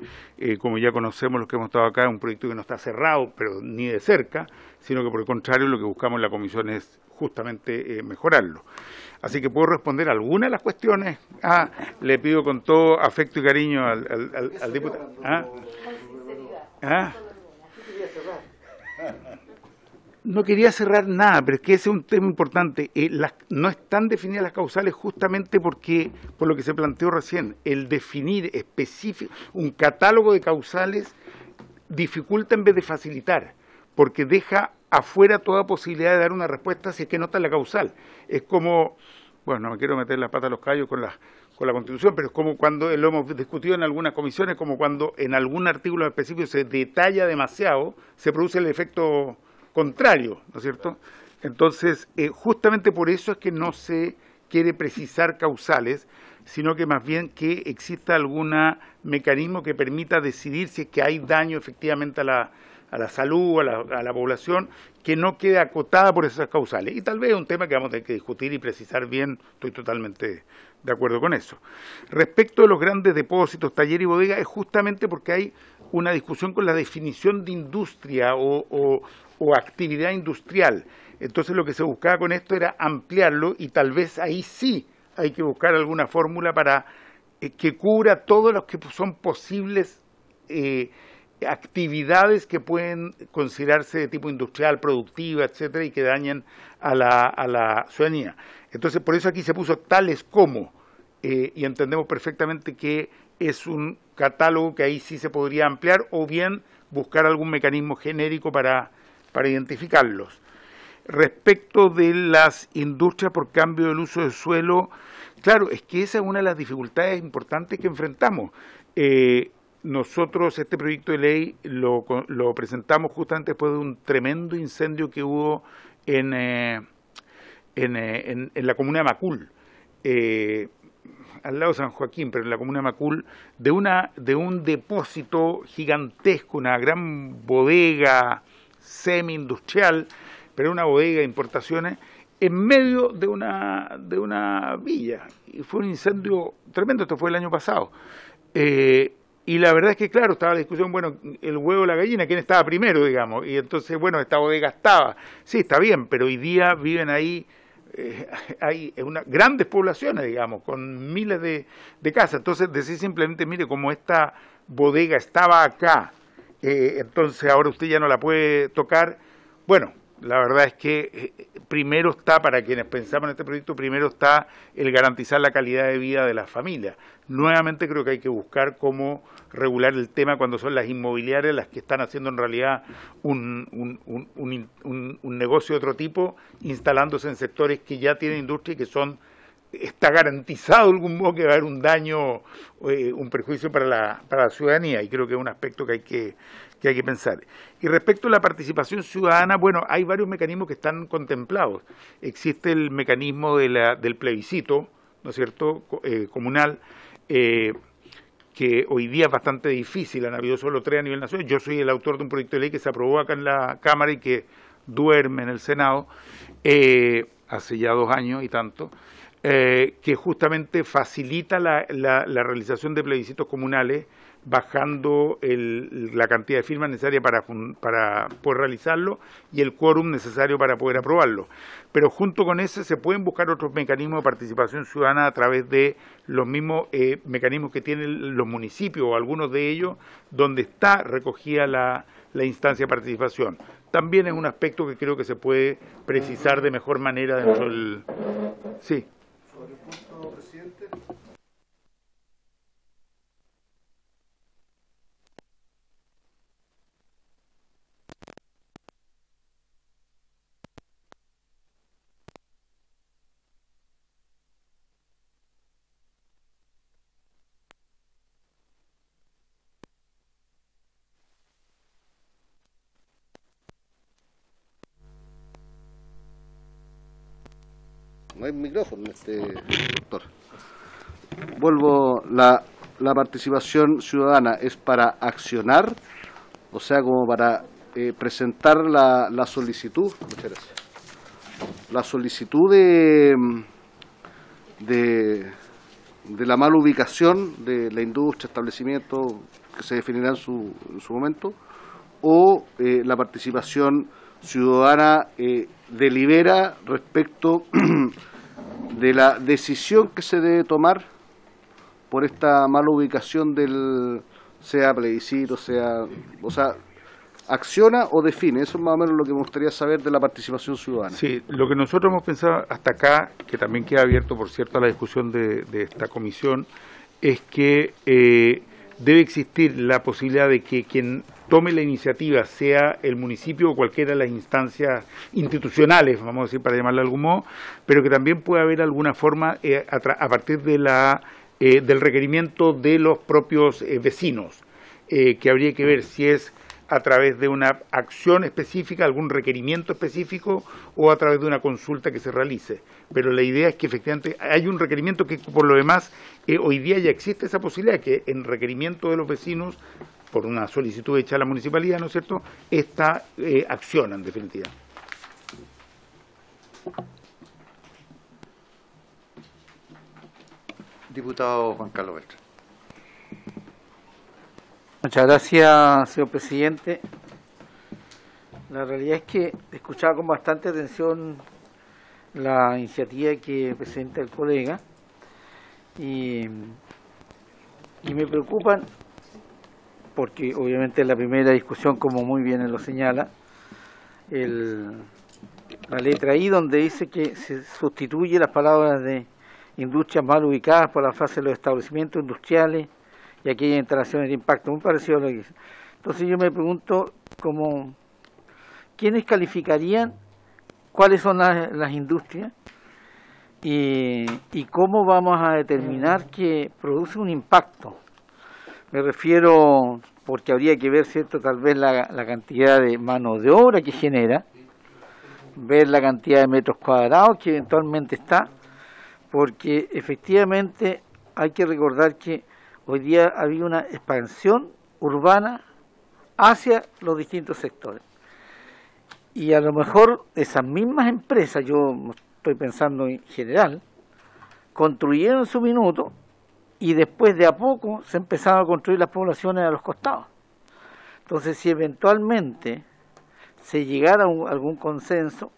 Como ya conocemos los que hemos estado acá, es un proyecto que no está cerrado, pero ni de cerca, sino que por el contrario lo que buscamos en la comisión es justamente mejorarlo. Así que puedo responder a algunas de las cuestiones. Le pido con todo afecto y cariño al diputado. No quería cerrar nada, pero es que ese es un tema importante. No están definidas las causales justamente por lo que se planteó recién. El definir específico un catálogo de causales dificulta en vez de facilitar, porque deja afuera toda posibilidad de dar una respuesta si es que no está en la causal. Es como, bueno, no me quiero meter la pata a los callos con la Constitución, pero es como cuando, lo hemos discutido en algunas comisiones, como cuando en algún artículo específico se detalla demasiado, se produce el efecto contrario, ¿no es cierto? Entonces, justamente por eso es que no se quiere precisar causales, sino que más bien que exista algún mecanismo que permita decidir si es que hay daño efectivamente a la salud, a la población, que no quede acotada por esas causales. Y tal vez es un tema que vamos a tener que discutir y precisar bien, estoy totalmente de acuerdo con eso. Respecto a los grandes depósitos, talleres y bodegas, es justamente porque hay una discusión con la definición de industria o actividad industrial. Entonces lo que se buscaba con esto era ampliarlo y tal vez ahí sí hay que buscar alguna fórmula para que cubra todos los que son posibles actividades que pueden considerarse de tipo industrial, productiva, etcétera, y que dañen a la ciudadanía. Entonces, por eso aquí se puso tales como, y entendemos perfectamente que es un catálogo que ahí sí se podría ampliar, o bien buscar algún mecanismo genérico para identificarlos. Respecto de las industrias por cambio del uso del suelo, claro, es que esa es una de las dificultades importantes que enfrentamos. Nosotros este proyecto de ley lo presentamos justamente después de un tremendo incendio que hubo en la comuna de Macul. al lado de San Joaquín, pero en la comuna de Macul, de un depósito gigantesco, una gran bodega semi-industrial, pero una bodega de importaciones, en medio de una villa. Y fue un incendio tremendo, esto fue el año pasado. Y la verdad es que, claro, estaba la discusión, bueno, el huevo o la gallina, ¿quién estaba primero, digamos? Y entonces, bueno, esta bodega estaba. Sí, está bien, pero hoy día viven ahí, hay grandes poblaciones, digamos, con miles de casas. Entonces, decir simplemente, mire, como esta bodega estaba acá, entonces ahora usted ya no la puede tocar. Bueno, la verdad es que primero está, para quienes pensamos en este proyecto, primero está el garantizar la calidad de vida de las familias. Nuevamente creo que hay que buscar cómo regular el tema cuando son las inmobiliarias las que están haciendo en realidad un negocio de otro tipo, instalándose en sectores que ya tienen industria y que está garantizado de algún modo que va a haber un daño, un perjuicio para la ciudadanía, y creo que es un aspecto que hay que pensar. Y respecto a la participación ciudadana, bueno, hay varios mecanismos que están contemplados. Existe el mecanismo del plebiscito, ¿no es cierto?, comunal, que hoy día es bastante difícil, han habido solo 3 a nivel nacional. Yo soy el autor de un proyecto de ley que se aprobó acá en la Cámara y que duerme en el Senado, hace ya 2 años y tanto, que justamente facilita la realización de plebiscitos comunales, bajando la cantidad de firmas necesarias para poder realizarlo y el quórum necesario para poder aprobarlo. Pero junto con ese se pueden buscar otros mecanismos de participación ciudadana a través de los mismos mecanismos que tienen los municipios, o algunos de ellos, donde está recogida la instancia de participación. También es un aspecto que creo que se puede precisar de mejor manera dentro del... Sí. Sobre el punto, presidente. No hay micrófono, doctor. Vuelvo, la participación ciudadana es para accionar, o sea, como para presentar la solicitud. Muchas gracias. La solicitud de la mala ubicación de la industria, establecimiento que se definirá en su momento, o la participación ciudadana delibera respecto de la decisión que se debe tomar por esta mala ubicación sea plebiscito, o sea, acciona o define. Eso es más o menos lo que me gustaría saber de la participación ciudadana. Sí, lo que nosotros hemos pensado hasta acá, que también queda abierto, por cierto, a la discusión de esta comisión, es que debe existir la posibilidad de que quien tome la iniciativa, sea el municipio o cualquiera de las instancias institucionales, vamos a decir, para llamarle de algún modo, pero que también pueda haber alguna forma a partir de del requerimiento de los propios vecinos, que habría que ver si es a través de una acción específica, algún requerimiento específico, o a través de una consulta que se realice. Pero la idea es que efectivamente hay un requerimiento que, por lo demás, hoy día ya existe esa posibilidad, que en requerimiento de los vecinos, por una solicitud hecha a la municipalidad, ¿no es cierto?, esta acciona en definitiva. Diputado Juan Carlos Beltrán. Muchas gracias, señor presidente. La realidad es que escuchaba con bastante atención la iniciativa que presenta el colega y me preocupan, porque obviamente en la primera discusión, como muy bien él lo señala, la letra I, donde dice que se sustituye las palabras de industrias mal ubicadas por la frase de los establecimientos industriales y aquellas instalaciones de impacto, muy parecido a lo que dice. Entonces yo me pregunto, ¿quiénes calificarían cuáles son las industrias y cómo vamos a determinar que produce un impacto? Me refiero, porque habría que ver, ¿cierto?, tal vez la cantidad de mano de obra que genera, ver la cantidad de metros cuadrados que eventualmente está, porque efectivamente hay que recordar que hoy día había una expansión urbana hacia los distintos sectores. Y a lo mejor esas mismas empresas, yo estoy pensando en general, construyeron su minuto y después de a poco se empezaron a construir las poblaciones a los costados. Entonces, si eventualmente se llegara a algún consenso,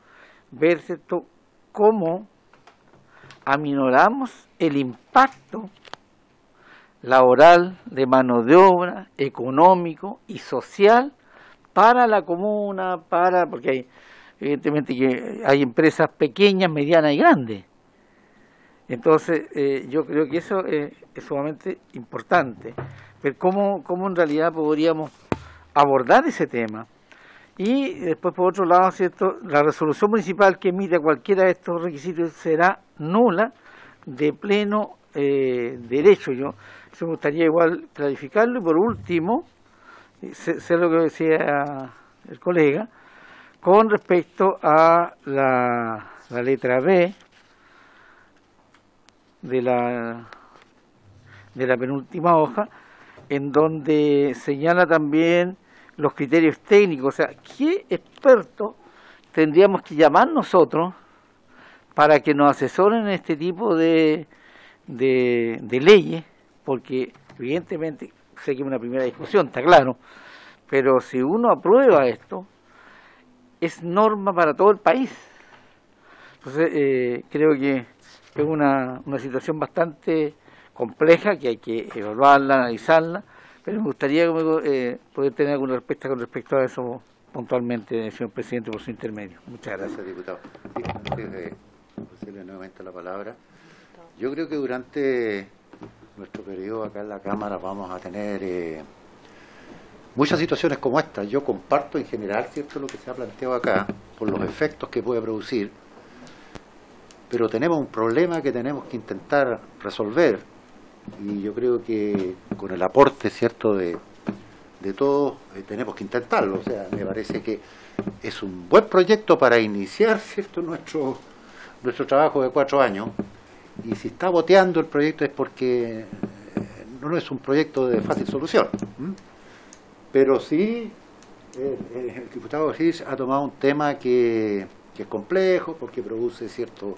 ver cómo aminoramos el impacto laboral, de mano de obra, económico y social para la comuna, porque hay, evidentemente que hay empresas pequeñas, medianas y grandes. Entonces, yo creo que eso es sumamente importante, ver cómo en realidad podríamos abordar ese tema. Y después, por otro lado, ¿cierto?, la resolución municipal que emita cualquiera de estos requisitos será nula de pleno derecho. Eso me gustaría igual clarificarlo. Y por último, sé lo que decía el colega, con respecto a la letra B de la penúltima hoja, en donde señala también los criterios técnicos. O sea, ¿qué expertos tendríamos que llamar nosotros para que nos asesoren en este tipo de leyes? Porque evidentemente sé que es una primera discusión, está claro, pero si uno aprueba esto, es norma para todo el país. Entonces, creo que es una situación bastante compleja que hay que evaluarla, analizarla, pero me gustaría poder tener alguna respuesta con respecto a eso puntualmente, señor presidente, por su intermedio. Muchas gracias. Gracias, diputado. Antes de ofrecerle nuevamente la palabra, yo creo que durante nuestro periodo acá en la Cámara vamos a tener muchas situaciones como esta. Yo comparto en general, cierto, lo que se ha planteado acá, por los efectos que puede producir, pero tenemos un problema que tenemos que intentar resolver, y yo creo que con el aporte, cierto, de todos, tenemos que intentarlo. O sea, me parece que es un buen proyecto para iniciar, cierto, nuestro trabajo de 4 años, y si está boteando el proyecto es porque no es un proyecto de fácil solución. Pero sí, el diputado Ortiz ha tomado un tema que es complejo, porque produce ciertos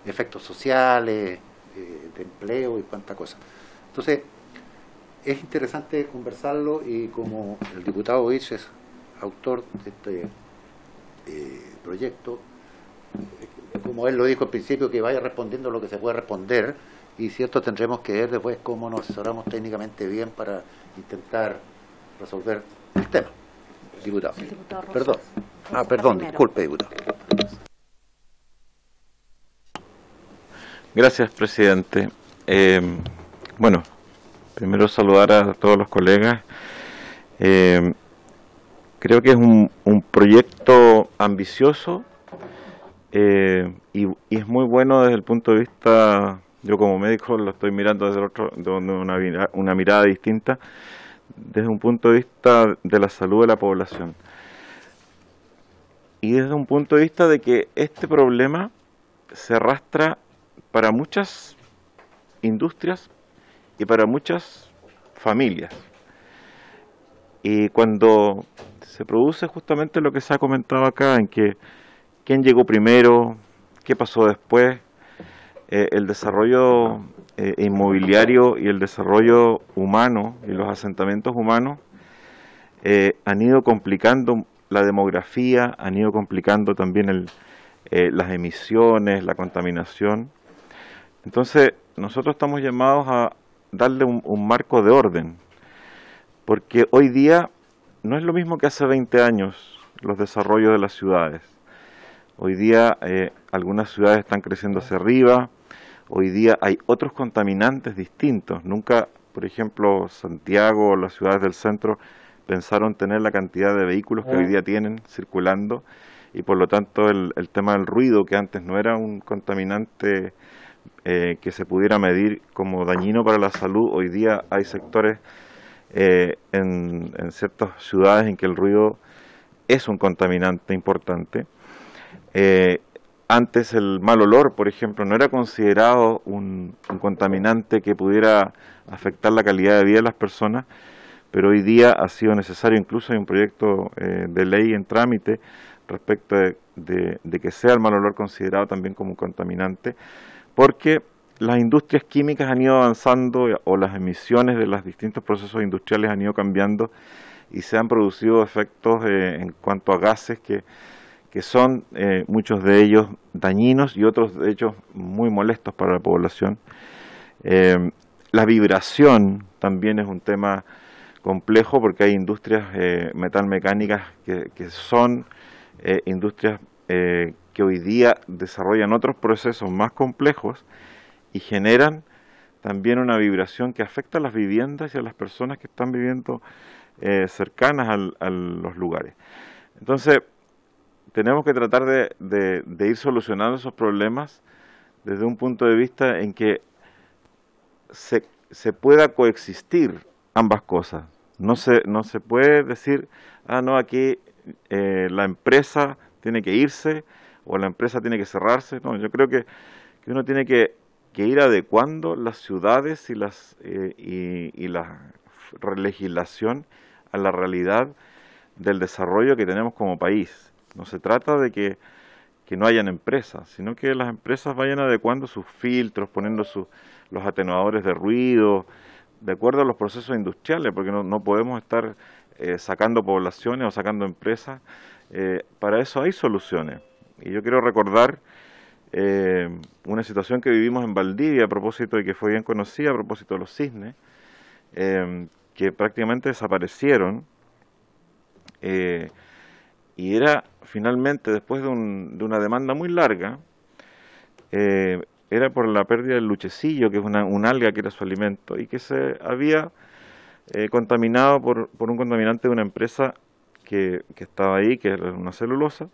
efectos sociales, de empleo y cuánta cosa. Entonces, es interesante conversarlo, y como el diputado Ortiz es autor de este proyecto, como él lo dijo al principio, que vaya respondiendo lo que se puede responder, y cierto, tendremos que ver después cómo nos asesoramos técnicamente bien para intentar resolver el tema. Diputado. Perdón, disculpe, diputado. Gracias, presidente. Bueno, primero saludar a todos los colegas. Creo que es un proyecto ambicioso, y es muy bueno desde el punto de vista, yo como médico lo estoy mirando desde una mirada distinta, desde un punto de vista de la salud de la población. Y desde un punto de vista de que este problema se arrastra para muchas industrias y para muchas familias. Y cuando se produce justamente lo que se ha comentado acá, en que quién llegó primero, qué pasó después, el desarrollo inmobiliario y el desarrollo humano y los asentamientos humanos han ido complicando la demografía, han ido complicando también las emisiones, la contaminación. Entonces, nosotros estamos llamados a darle un marco de orden, porque hoy día no es lo mismo que hace 20 años los desarrollos de las ciudades. Hoy día algunas ciudades están creciendo hacia arriba, hoy día hay otros contaminantes distintos. Nunca, por ejemplo, Santiago o las ciudades del centro pensaron tener la cantidad de vehículos que hoy día tienen circulando, y por lo tanto el tema del ruido, que antes no era un contaminante que se pudiera medir como dañino para la salud, hoy día hay sectores en ciertas ciudades en que el ruido es un contaminante importante. Antes el mal olor, por ejemplo, no era considerado un contaminante que pudiera afectar la calidad de vida de las personas, pero hoy día ha sido necesario, incluso hay un proyecto de ley en trámite respecto de que sea el mal olor considerado también como un contaminante, porque las industrias químicas han ido avanzando o las emisiones de los distintos procesos industriales han ido cambiando y se han producido efectos en cuanto a gases que son muchos de ellos dañinos y otros de ellos muy molestos para la población. La vibración también es un tema complejo porque hay industrias metalmecánicas que son industrias que hoy día desarrollan otros procesos más complejos y generan también una vibración que afecta a las viviendas y a las personas que están viviendo cercanas a los lugares. Entonces, tenemos que tratar de ir solucionando esos problemas desde un punto de vista en que se pueda coexistir ambas cosas. No se puede decir, no, aquí la empresa tiene que irse o la empresa tiene que cerrarse. No, yo creo que uno tiene que ir adecuando las ciudades y la legislación a la realidad del desarrollo que tenemos como país. No se trata de que no hayan empresas, sino que las empresas vayan adecuando sus filtros, poniendo los atenuadores de ruido, de acuerdo a los procesos industriales, porque no podemos estar sacando poblaciones o sacando empresas. Para eso hay soluciones. Y yo quiero recordar una situación que vivimos en Valdivia a propósito y que fue bien conocida a propósito de los cisnes, que prácticamente desaparecieron. Y era finalmente, después de una demanda muy larga, era por la pérdida del luchecillo, que es un alga que era su alimento, y que se había contaminado por un contaminante de una empresa que estaba ahí, que era una celulosa,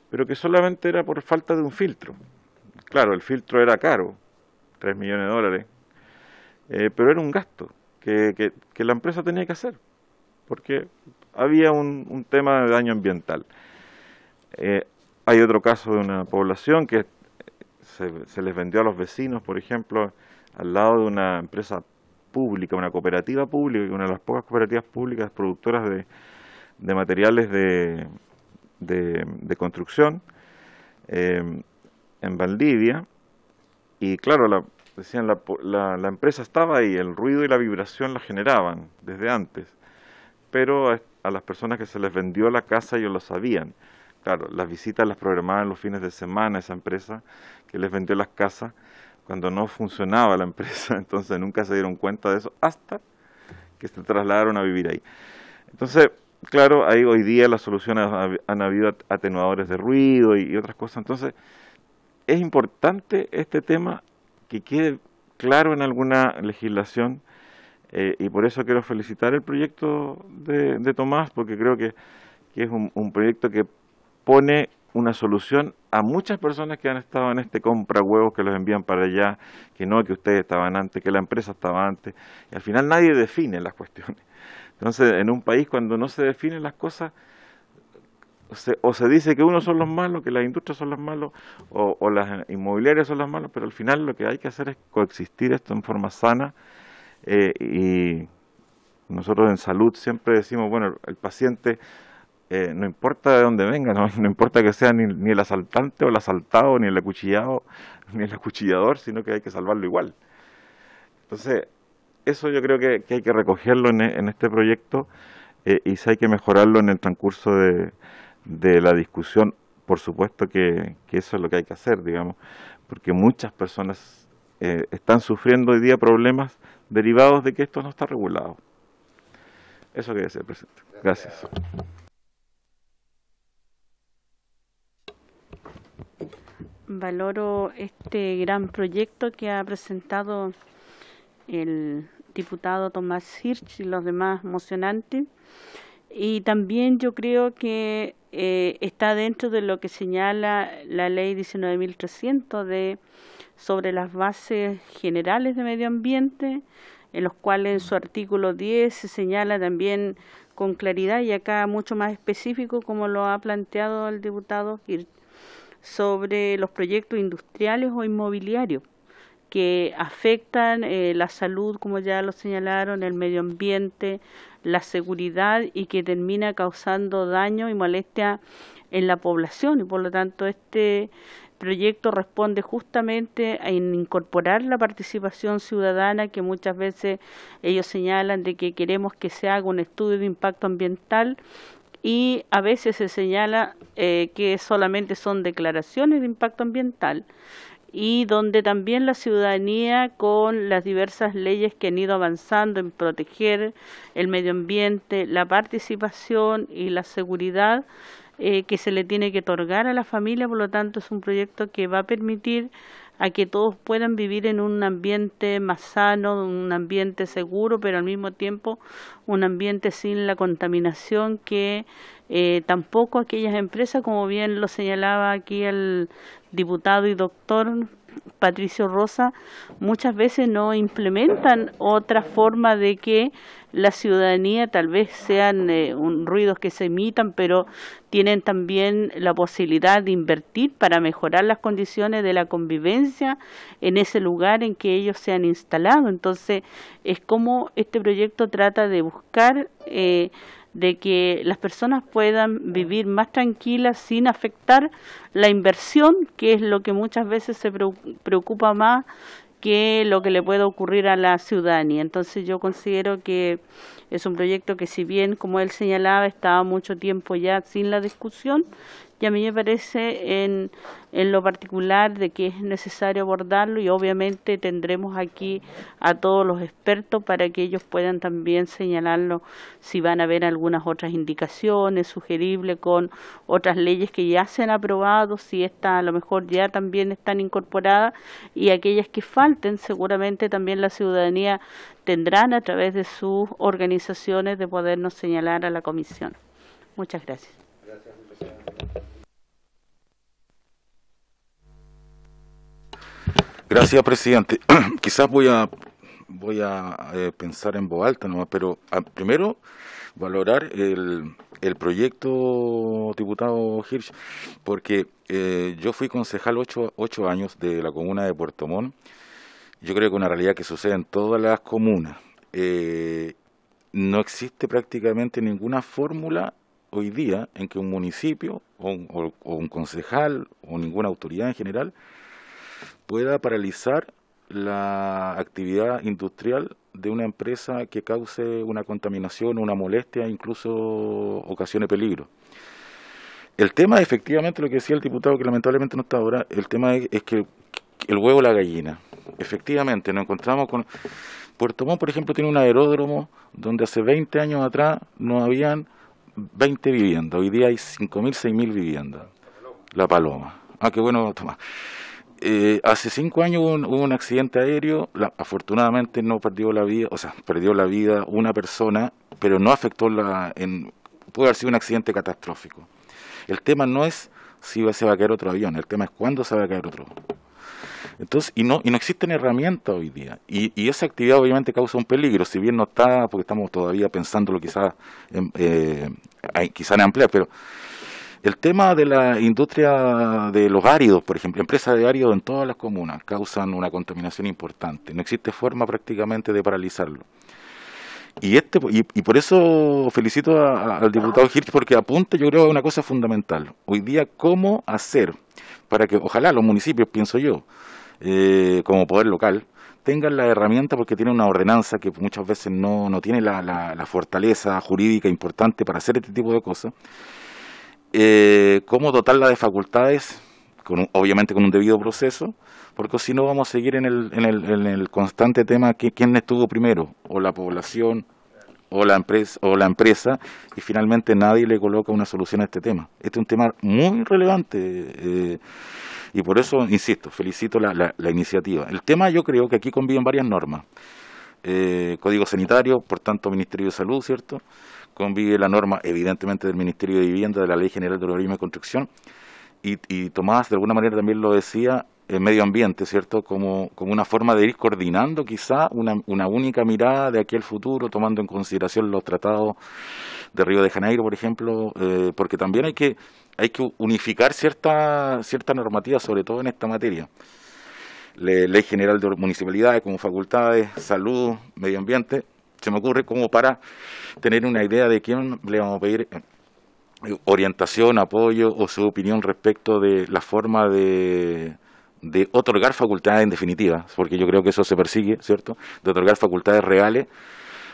pero que solamente era por falta de un filtro. Claro, el filtro era caro, 3 millones de dólares, pero era un gasto que la empresa tenía que hacer, porque había un tema de daño ambiental. Hay otro caso de una población que se les vendió a los vecinos, por ejemplo, al lado de una empresa pública, una cooperativa pública, una de las pocas cooperativas públicas productoras de materiales de construcción en Valdivia. Y claro, decían la empresa estaba ahí, el ruido y la vibración la generaban desde antes, pero a las personas que se les vendió la casa ellos lo sabían. Claro, las visitas las programaban los fines de semana esa empresa que les vendió las casas cuando no funcionaba la empresa, entonces nunca se dieron cuenta de eso hasta que se trasladaron a vivir ahí. Entonces, claro, ahí hoy día las soluciones han habido atenuadores de ruido y otras cosas. Entonces, es importante este tema que quede claro en alguna legislación y por eso quiero felicitar el proyecto de Tomás, porque creo que es un proyecto que pone una solución a muchas personas que han estado en este compra huevos que los envían para allá, que ustedes estaban antes, que la empresa estaba antes, y al final nadie define las cuestiones. Entonces, en un país cuando no se definen las cosas, o se dice que unos son los malos, que las industrias son los malos, o las inmobiliarias son las malas, pero al final lo que hay que hacer es coexistir esto en forma sana, y nosotros en salud siempre decimos, bueno, el paciente no importa de dónde venga, no importa que sea ni el asaltante o el asaltado, ni el acuchillado, ni el acuchillador, sino que hay que salvarlo igual. Entonces, eso yo creo que hay que recogerlo en este proyecto y si hay que mejorarlo en el transcurso de la discusión, por supuesto que eso es lo que hay que hacer, digamos, porque muchas personas están sufriendo hoy día problemas derivados de que esto no está regulado. Eso quería decir, presidente. Gracias. Valoro este gran proyecto que ha presentado el diputado Tomás Hirsch y los demás mocionantes, y también yo creo que está dentro de lo que señala la ley 19.300 sobre las bases generales de medio ambiente, en los cuales en su artículo 10 se señala también con claridad y acá mucho más específico, como lo ha planteado el diputado Hirsch, sobre los proyectos industriales o inmobiliarios que afectan la salud, como ya lo señalaron, el medio ambiente, la seguridad y que termina causando daño y molestia en la población. Y por lo tanto este proyecto responde justamente a incorporar la participación ciudadana, que muchas veces ellos señalan de que queremos que se haga un estudio de impacto ambiental, y a veces se señala que solamente son declaraciones de impacto ambiental, y donde también la ciudadanía, con las diversas leyes que han ido avanzando en proteger el medio ambiente, la participación y la seguridad que se le tiene que otorgar a la familia. Por lo tanto, es un proyecto que va a permitir a que todos puedan vivir en un ambiente más sano, un ambiente seguro, pero al mismo tiempo un ambiente sin la contaminación que tampoco aquellas empresas, como bien lo señalaba aquí el diputado y doctor Patricio Rosa, muchas veces no implementan otra forma de que la ciudadanía, tal vez sean ruidos que se emitan, pero tienen también la posibilidad de invertir para mejorar las condiciones de la convivencia en ese lugar en que ellos se han instalado. Entonces, es como este proyecto trata de buscar de que las personas puedan vivir más tranquilas sin afectar la inversión, que es lo que muchas veces se preocupa más que lo que le puede ocurrir a la ciudadanía. Entonces yo considero que es un proyecto que, si bien, como él señalaba, estaba mucho tiempo ya sin la discusión, y a mí me parece en lo particular de que es necesario abordarlo, y obviamente tendremos aquí a todos los expertos para que ellos puedan también señalarlo, si van a haber algunas otras indicaciones sugeribles con otras leyes que ya se han aprobado, si estas a lo mejor ya también están incorporadas, y aquellas que falten seguramente también la ciudadanía tendrán a través de sus organizaciones de podernos señalar a la comisión. Muchas gracias. Gracias, presidente. Quizás voy a pensar en voz alta nomás, pero primero valorar el proyecto, diputado Hirsch, porque yo fui concejal 8 años de la comuna de Puerto Montt. Yo creo que es una realidad que sucede en todas las comunas. No existe prácticamente ninguna fórmula hoy día en que un municipio o un concejal o ninguna autoridad en general pueda paralizar la actividad industrial de una empresa que cause una contaminación, una molestia, incluso ocasione peligro. El tema, efectivamente, lo que decía el diputado, que lamentablemente no está ahora, el tema es que el huevo o la gallina. Efectivamente, nos encontramos con... Puerto Montt, por ejemplo, tiene un aeródromo donde hace 20 años atrás no habían 20 viviendas, hoy día hay 5.000, 6.000 viviendas. La Paloma. Ah, qué bueno, Tomás. Hace 5 años hubo un accidente aéreo, afortunadamente no perdió la vida, o sea, perdió la vida una persona, pero no afectó puede haber sido un accidente catastrófico. El tema no es si se va a caer otro avión, el tema es cuándo se va a caer otro. Entonces, y no existen herramientas hoy día, y esa actividad obviamente causa un peligro, si bien no está, porque estamos todavía pensándolo quizás en ampliar, pero el tema de la industria de los áridos, por ejemplo, empresas de áridos en todas las comunas causan una contaminación importante. No existe forma prácticamente de paralizarlo. Y por eso felicito al diputado Hirsch, porque apunta, yo creo, a una cosa fundamental. Hoy día, cómo hacer para que, ojalá los municipios, pienso yo, como poder local, tengan la herramienta, porque tienen una ordenanza que muchas veces no tiene la fortaleza jurídica importante para hacer este tipo de cosas. Cómo dotarla de facultades, obviamente con un debido proceso, porque si no vamos a seguir en el constante tema que quién estuvo primero, o la población o la empresa, y finalmente nadie le coloca una solución a este tema. Este es un tema muy relevante, y por eso, insisto, felicito la iniciativa. El tema, yo creo que aquí conviven varias normas. Código sanitario, por tanto Ministerio de Salud, ¿cierto? Convive la norma, evidentemente, del Ministerio de Vivienda, de la Ley General de Urbanismo y Construcción, y Tomás, de alguna manera, también lo decía, medio ambiente, ¿cierto? Como una forma de ir coordinando quizá una única mirada de aquí al futuro, tomando en consideración los tratados de Río de Janeiro, por ejemplo, porque también hay que unificar cierta normativa, sobre todo en esta materia. Ley General de Municipalidades como facultades, salud, medio ambiente, se me ocurre como para tener una idea de quién le vamos a pedir orientación, apoyo o su opinión respecto de la forma de otorgar facultades en definitiva, porque yo creo que eso se persigue, ¿cierto?, de otorgar facultades reales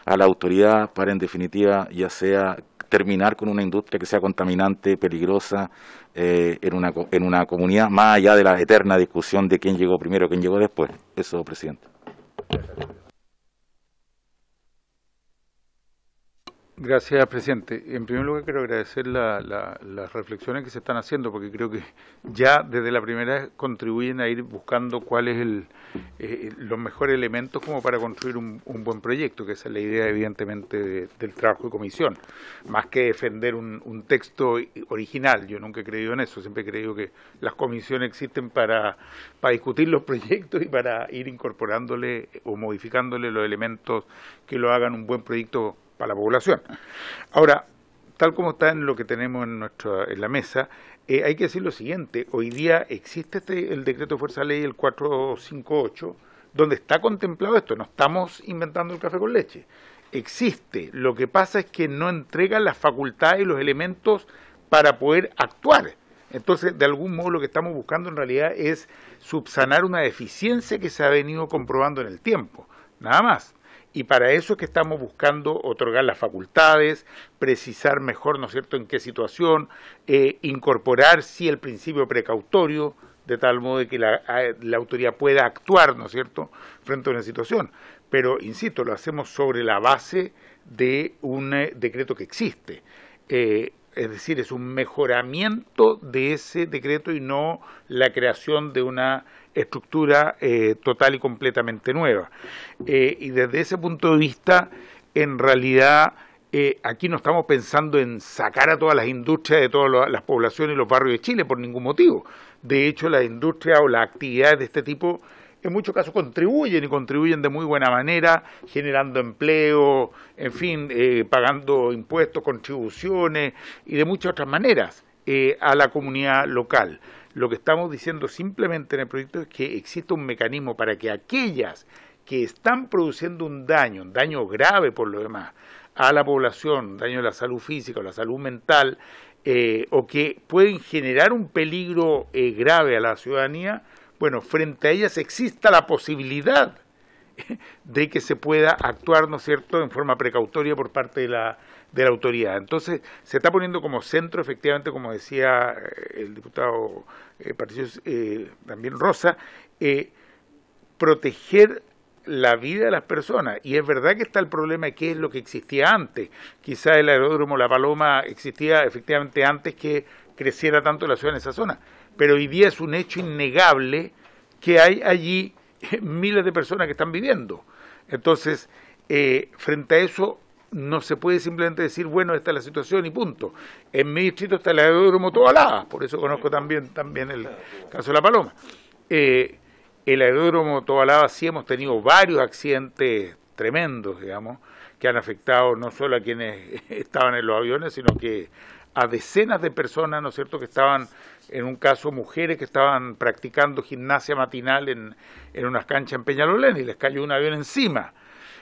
a la autoridad para en definitiva ya sea terminar con una industria que sea contaminante, peligrosa en una comunidad, más allá de la eterna discusión de quién llegó primero, quién llegó después. Eso, presidente. Gracias, presidente. En primer lugar, quiero agradecer las reflexiones que se están haciendo, porque creo que ya desde la primera vez contribuyen a ir buscando cuál es los mejores elementos como para construir un buen proyecto, que esa es la idea, evidentemente, del trabajo de comisión. Más que defender un texto original, yo nunca he creído en eso, siempre he creído que las comisiones existen para discutir los proyectos y para ir incorporándole o modificándole los elementos que lo hagan un buen proyecto para la población. Ahora, tal como está en lo que tenemos en la mesa, hay que decir lo siguiente: hoy día existe el decreto de fuerza de ley, el 458, donde está contemplado esto. No estamos inventando el café con leche. Existe. Lo que pasa es que no entrega las facultades y los elementos para poder actuar. Entonces, de algún modo, lo que estamos buscando en realidad es subsanar una deficiencia que se ha venido comprobando en el tiempo. Nada más. Y para eso es que estamos buscando otorgar las facultades, precisar mejor, ¿no es cierto?, en qué situación, incorporar, sí, el principio precautorio, de tal modo de que la autoridad pueda actuar, ¿no es cierto?, frente a una situación. Pero, insisto, lo hacemos sobre la base de un decreto que existe. Es decir, es un mejoramiento de ese decreto y no la creación de una estructura total y completamente nueva. Y desde ese punto de vista, en realidad, aquí no estamos pensando en sacar a todas las industrias de todas las poblaciones y los barrios de Chile por ningún motivo. De hecho, las industrias o las actividades de este tipo en muchos casos contribuyen de muy buena manera, generando empleo, en fin, pagando impuestos, contribuciones y de muchas otras maneras a la comunidad local. Lo que estamos diciendo simplemente en el proyecto es que existe un mecanismo para que aquellas que están produciendo un daño grave por lo demás, a la población, daño a la salud física o la salud mental, o que pueden generar un peligro grave a la ciudadanía, bueno, frente a ellas exista la posibilidad de que se pueda actuar, ¿no es cierto?, en forma precautoria por parte de la autoridad. Entonces, se está poniendo como centro, efectivamente, como decía el diputado también Rosa, proteger la vida de las personas. Y es verdad que está el problema de qué es lo que existía antes. Quizá el aeródromo La Paloma existía efectivamente antes que creciera tanto la ciudad en esa zona. Pero hoy día es un hecho innegable que hay allí miles de personas que están viviendo. Entonces, frente a eso, no se puede simplemente decir, bueno, esta es la situación y punto. En mi distrito está el aeródromo Tobalaba, por eso conozco también el caso de La Paloma. El aeródromo Tobalaba sí hemos tenido varios accidentes tremendos, digamos, que han afectado no solo a quienes estaban en los aviones, sino que a decenas de personas, ¿no es cierto?, que estaban, en un caso mujeres que estaban practicando gimnasia matinal en unas canchas en Peñalolén y les cayó un avión encima.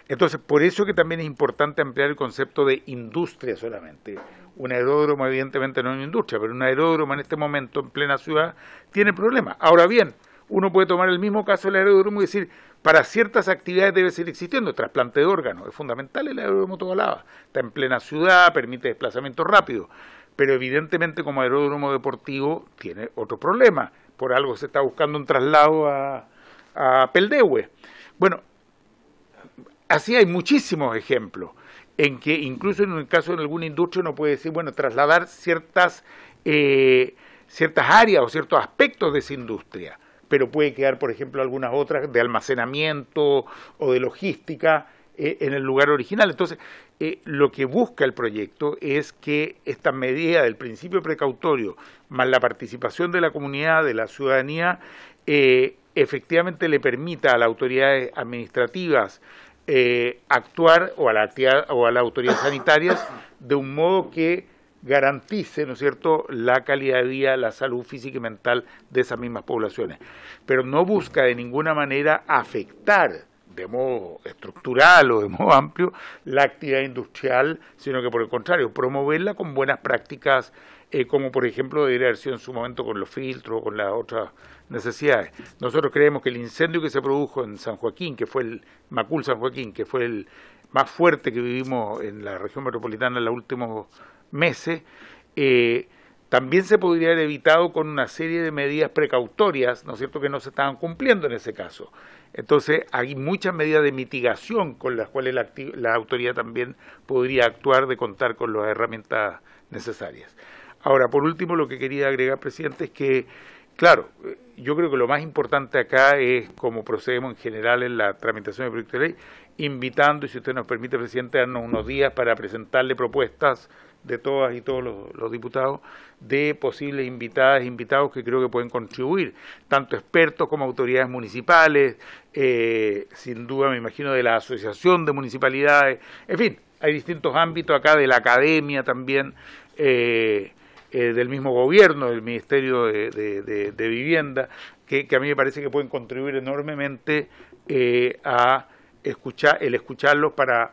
Entonces, por eso que también es importante ampliar el concepto de industria solamente. Un aeródromo evidentemente no es una industria, pero un aeródromo en este momento en plena ciudad tiene problemas. Ahora bien, uno puede tomar el mismo caso del aeródromo y decir, para ciertas actividades debe seguir existiendo, trasplante de órganos, es fundamental el aeródromo Tobalaba, está en plena ciudad, permite desplazamiento rápido, pero evidentemente como aeródromo deportivo tiene otro problema, por algo se está buscando un traslado a Peldehue. Bueno, así hay muchísimos ejemplos, en que incluso en el caso de alguna industria uno puede decir, bueno, trasladar ciertas áreas o ciertos aspectos de esa industria, pero puede quedar, por ejemplo, algunas otras de almacenamiento o de logística en el lugar original. Entonces, lo que busca el proyecto es que esta medida del principio precautorio, más la participación de la comunidad, de la ciudadanía, efectivamente le permita a las autoridades administrativas actuar, o a las autoridades sanitarias, de un modo que garantice, ¿no es cierto?, la calidad de vida, la salud física y mental de esas mismas poblaciones, pero no busca de ninguna manera afectar de modo estructural o de modo amplio la actividad industrial, sino que por el contrario, promoverla con buenas prácticas, como por ejemplo debería haber sido en su momento con los filtros o con las otras necesidades. Nosotros creemos que el incendio que se produjo en San Joaquín, que fue el Macul San Joaquín, que fue el más fuerte que vivimos en la región metropolitana en los últimos meses, también se podría haber evitado con una serie de medidas precautorias, ¿no es cierto?, que no se estaban cumpliendo en ese caso. Entonces, hay muchas medidas de mitigación con las cuales la autoridad también podría actuar, de contar con las herramientas necesarias. Ahora, por último, lo que quería agregar, presidente, es que, claro, yo creo que lo más importante acá es, como procedemos en general en la tramitación del proyecto de ley, invitando, y si usted nos permite, presidente, darnos unos días para presentarle propuestas de todas y todos los diputados, de posibles invitadas e invitados que creo que pueden contribuir, tanto expertos como autoridades municipales, sin duda me imagino de la Asociación de Municipalidades, en fin, hay distintos ámbitos acá, de la academia también, del mismo gobierno, del Ministerio de Vivienda, que a mí me parece que pueden contribuir enormemente a escucharlos para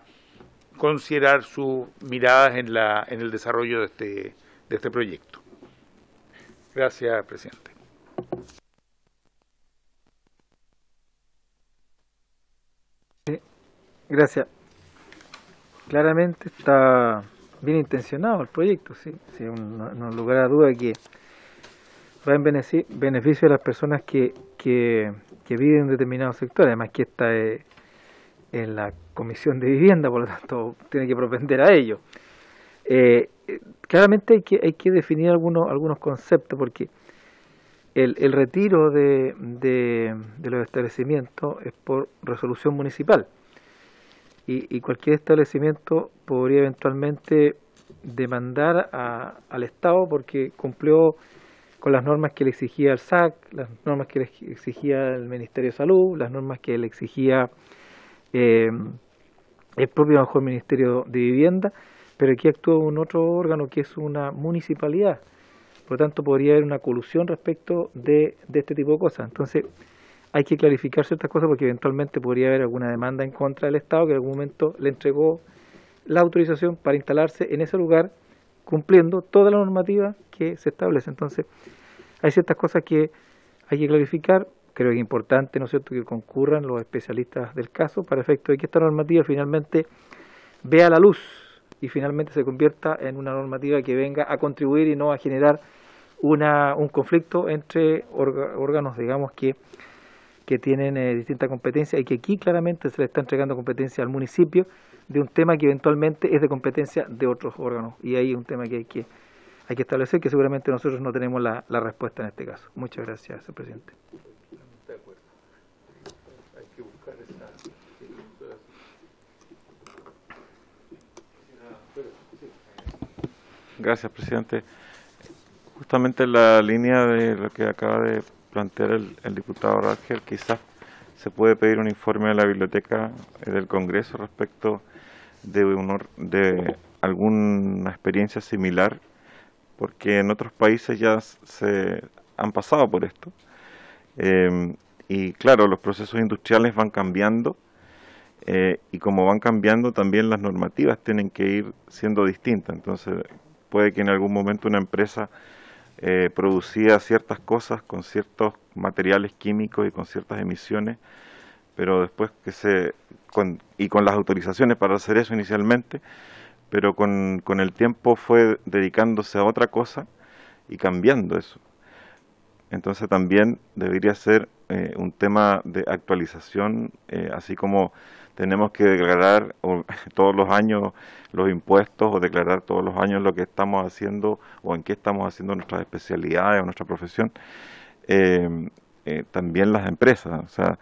considerar sus miradas en el desarrollo de este proyecto. Gracias, presidente. Sí, gracias. Claramente está bien intencionado el proyecto, sí, no lugar a duda que va en beneficio de las personas que viven en determinados sectores, además que esta es en la Comisión de Vivienda, por lo tanto tiene que propender a ello. Claramente hay que definir algunos conceptos, porque el retiro de los establecimientos es por resolución municipal, y cualquier establecimiento podría eventualmente demandar al Estado porque cumplió con las normas que le exigía el SAC, las normas que le exigía el Ministerio de Salud, las normas que le exigía el propio mejor Ministerio de Vivienda, pero aquí actúa un otro órgano que es una municipalidad. Por lo tanto, podría haber una colusión respecto de este tipo de cosas. Entonces, hay que clarificar ciertas cosas porque eventualmente podría haber alguna demanda en contra del Estado que en algún momento le entregó la autorización para instalarse en ese lugar, cumpliendo toda la normativa que se establece. Entonces, hay ciertas cosas que hay que clarificar. Creo que es importante, ¿no es cierto?, que concurran los especialistas del caso para efecto de que esta normativa finalmente vea la luz y finalmente se convierta en una normativa que venga a contribuir y no a generar un conflicto entre órganos, digamos, que tienen distintas competencias, y que aquí claramente se le está entregando competencia al municipio de un tema que eventualmente es de competencia de otros órganos, y ahí es un tema que hay que establecer, que seguramente nosotros no tenemos la respuesta en este caso. Muchas gracias, señor presidente. Gracias, presidente. Justamente en la línea de lo que acaba de plantear el diputado Rangel, quizás se puede pedir un informe de la biblioteca del Congreso respecto de alguna experiencia similar, porque en otros países ya se han pasado por esto. Y claro, los procesos industriales van cambiando, y como van cambiando también las normativas tienen que ir siendo distintas. Entonces puede que en algún momento una empresa producía ciertas cosas con ciertos materiales químicos y con ciertas emisiones, pero después con las autorizaciones para hacer eso inicialmente, pero con el tiempo fue dedicándose a otra cosa y cambiando eso. Entonces también debería ser un tema de actualización, así como tenemos que declarar todos los años los impuestos o declarar todos los años lo que estamos haciendo o en qué estamos haciendo nuestras especialidades o nuestra profesión, también las empresas. O sea,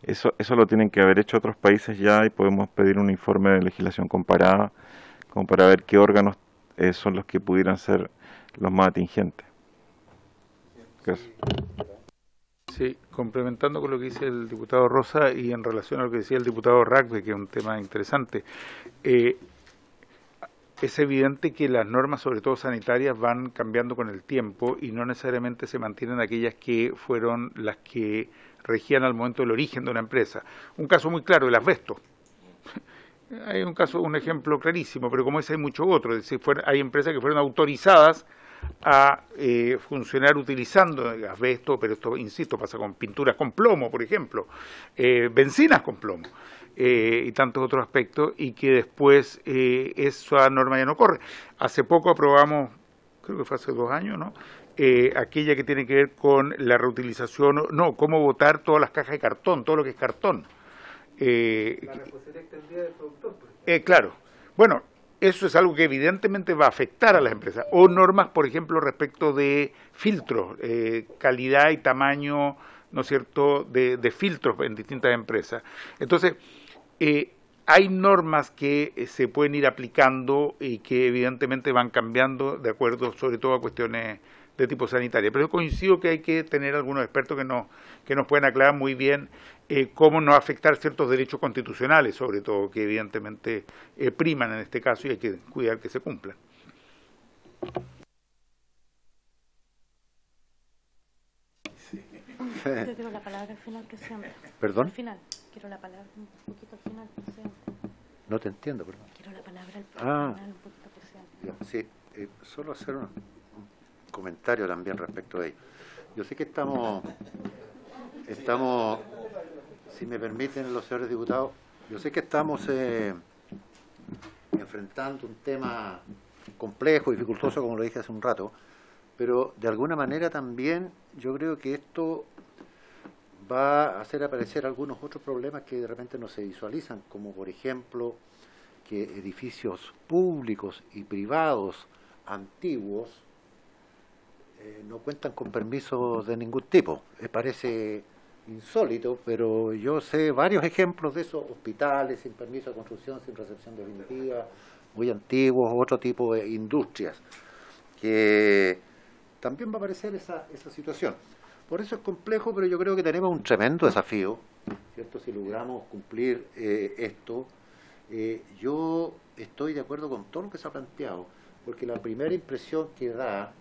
eso lo tienen que haber hecho otros países ya, y podemos pedir un informe de legislación comparada como para ver qué órganos son los que pudieran ser los más atingentes. Gracias. Sí, Sí, complementando con lo que dice el diputado Rosa y en relación a lo que decía el diputado Ragbe, que es un tema interesante, es evidente que las normas, sobre todo sanitarias, van cambiando con el tiempo y no necesariamente se mantienen aquellas que fueron las que regían al momento del origen de una empresa. Un caso muy claro, el asbesto. Hay un ejemplo clarísimo, pero como ese hay muchos otros. Es decir, hay empresas que fueron autorizadas a funcionar utilizando asbesto, pero esto, insisto, pasa con pinturas con plomo, por ejemplo, bencinas con plomo. Y tantos otros aspectos, y que después esa norma ya no corre. Hace poco aprobamos, creo que fue hace 2 años, ¿no? Aquella que tiene que ver con la reutilización, cómo botar todas las cajas de cartón, todo lo que es cartón. La responsabilidad extendida del productor. Claro. Bueno, eso es algo que evidentemente va a afectar a las empresas. O normas, por ejemplo, respecto de filtros, calidad y tamaño, ¿no es cierto?, de filtros en distintas empresas. Entonces, hay normas que se pueden ir aplicando y que evidentemente van cambiando de acuerdo sobre todo a cuestiones de tipo sanitario. Pero yo coincido que hay que tener algunos expertos que nos pueden aclarar muy bien cómo no afectar ciertos derechos constitucionales, sobre todo, que evidentemente priman en este caso y hay que cuidar que se cumplan. Yo quiero la palabra al final, presidente. ¿Perdón? Al final. Quiero la palabra un poquito al final, presidente. No te entiendo, perdón. Quiero la palabra al final un poquito, presidente. Sí, solo hacer un comentario también respecto a ello. Yo sé que estamos, si me permiten los señores diputados, yo sé que estamos enfrentando un tema complejo, dificultoso, como lo dije hace un rato, pero de alguna manera también yo creo que esto va a hacer aparecer algunos otros problemas que de repente no se visualizan, como por ejemplo que edificios públicos y privados antiguos no cuentan con permisos de ningún tipo. Parece insólito, pero yo sé varios ejemplos de esos, hospitales sin permiso de construcción, sin recepción definitiva, muy antiguos, otro tipo de industrias, que también va a aparecer esa situación. Por eso es complejo, pero yo creo que tenemos un tremendo desafío, ¿cierto? Si logramos cumplir esto. Yo estoy de acuerdo con todo lo que se ha planteado, porque la primera impresión que da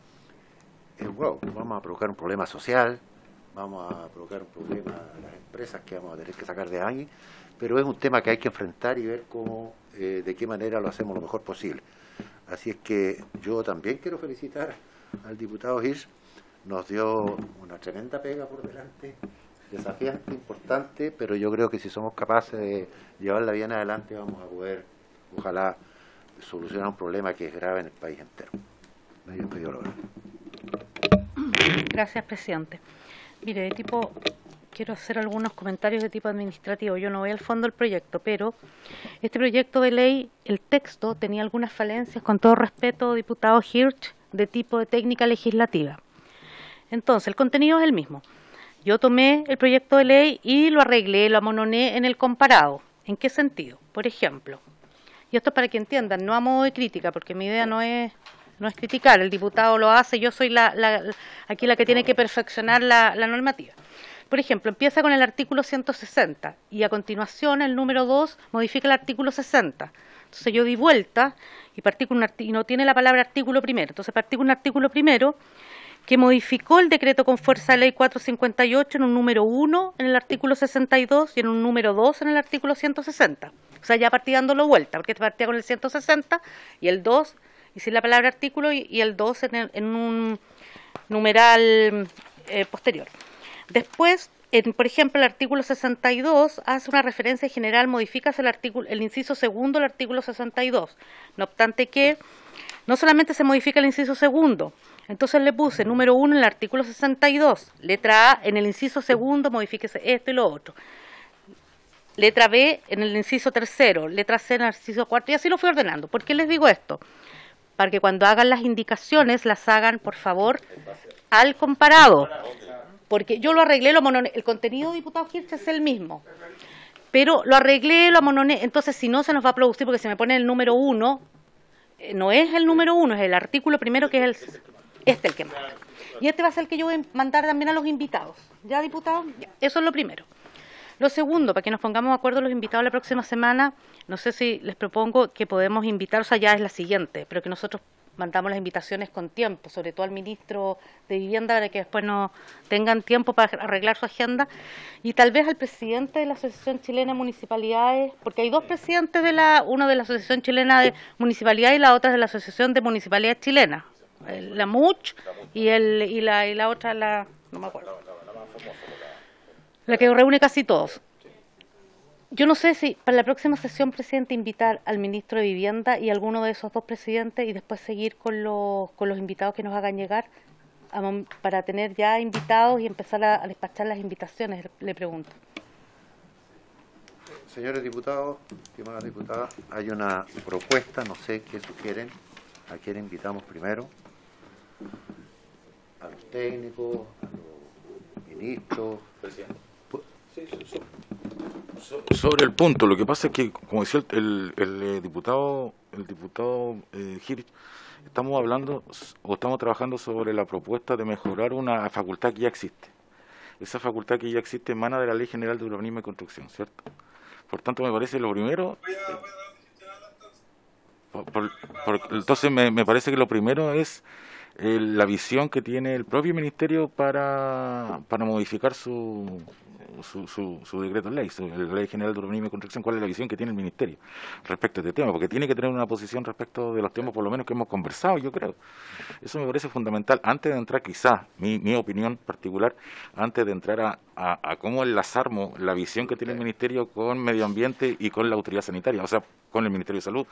es, wow, vamos a provocar un problema social, vamos a provocar un problema a las empresas que vamos a tener que sacar de ahí, pero es un tema que hay que enfrentar y ver cómo, de qué manera lo hacemos lo mejor posible. Así es que yo también quiero felicitar al diputado Hirsch, nos dio una tremenda pega por delante, desafiante, importante, pero yo creo que si somos capaces de llevarla bien adelante vamos a poder, ojalá, solucionar un problema que es grave en el país entero. Me había pedido la verdad. Gracias, presidente. Mire, quiero hacer algunos comentarios de tipo administrativo. Yo no voy al fondo del proyecto, pero este proyecto de ley, el texto tenía algunas falencias, con todo respeto, diputado Hirsch, de tipo de técnica legislativa. Entonces, el contenido es el mismo. Yo tomé el proyecto de ley y lo arreglé, lo amononé en el comparado. ¿En qué sentido? Por ejemplo, y esto es para que entiendan, no a modo de crítica, porque mi idea no es criticar, el diputado lo hace, yo soy aquí la que tiene que perfeccionar la normativa. Por ejemplo, empieza con el artículo 160 y a continuación el número 2 modifica el artículo 60. Entonces yo di vuelta y no tiene la palabra artículo primero. Entonces partí con un artículo primero que modificó el decreto con fuerza de ley 458 en un número 1 en el artículo 62 y en un número 2 en el artículo 160. O sea, ya partí dándolo vuelta, porque partía con el 160 y el 2, y sin la palabra artículo, y el 2 en un numeral posterior. Después, por ejemplo, el artículo 62 hace una referencia general, modifica el inciso segundo del artículo 62. No obstante que no solamente se modifica el inciso segundo, entonces le puse número 1 en el artículo 62, letra A, en el inciso segundo modifíquese esto y lo otro. Letra B en el inciso tercero, letra C en el inciso cuarto, y así lo fui ordenando. ¿Por qué les digo esto? Para que cuando hagan las indicaciones las hagan, por favor, al comparado. Porque yo lo arreglé, el contenido, diputado Hirsch, es el mismo. Pero lo arreglé, lo amononé, entonces si no se nos va a producir, porque si me pone el número 1, no es el número 1, es el artículo primero que es el... Este es el que manda. Y este va a ser el que yo voy a mandar también a los invitados. ¿Ya, diputados? Ya. Eso es lo primero. Lo segundo, para que nos pongamos de acuerdo los invitados la próxima semana, no sé si les propongo que podemos invitar, o sea, ya es la siguiente, pero que nosotros mandamos las invitaciones con tiempo, sobre todo al ministro de Vivienda, para que después no tengan tiempo para arreglar su agenda, y tal vez al presidente de la Asociación Chilena de Municipalidades, porque hay dos presidentes, uno de la Asociación Chilena de Municipalidades y la otra es de la Asociación de Municipalidades Chilenas, la MUCH y la otra, no me acuerdo, la que reúne casi todos. Yo no sé si para la próxima sesión, presidente, invitar al ministro de Vivienda y alguno de esos dos presidentes y después seguir con los invitados que nos hagan llegar para tener ya invitados y empezar a despachar las invitaciones, le pregunto. Señores diputados, estimadas diputadas, hay una propuesta, no sé qué sugieren, a quién invitamos primero, a los técnicos, a los ministros. Presidente. Sobre el punto, lo que pasa es que, como decía el diputado Hirsch, estamos trabajando sobre la propuesta de mejorar una facultad que ya existe. Esa facultad que ya existe emana de la Ley General de Urbanismo y Construcción, ¿cierto? Por tanto, me parece lo primero... entonces, me parece que lo primero es la visión que tiene el propio Ministerio para modificar su decreto de ley, la Ley General de Urbanismo y Construcción. ¿Cuál es la visión que tiene el Ministerio respecto a este tema? Porque tiene que tener una posición respecto de los temas, por lo menos, que hemos conversado, yo creo. Eso me parece fundamental. Antes de entrar, quizás, mi opinión particular, antes de entrar a cómo enlazarmos la visión que tiene el Ministerio con Medio Ambiente y con la Autoridad Sanitaria, o sea, con el Ministerio de Salud,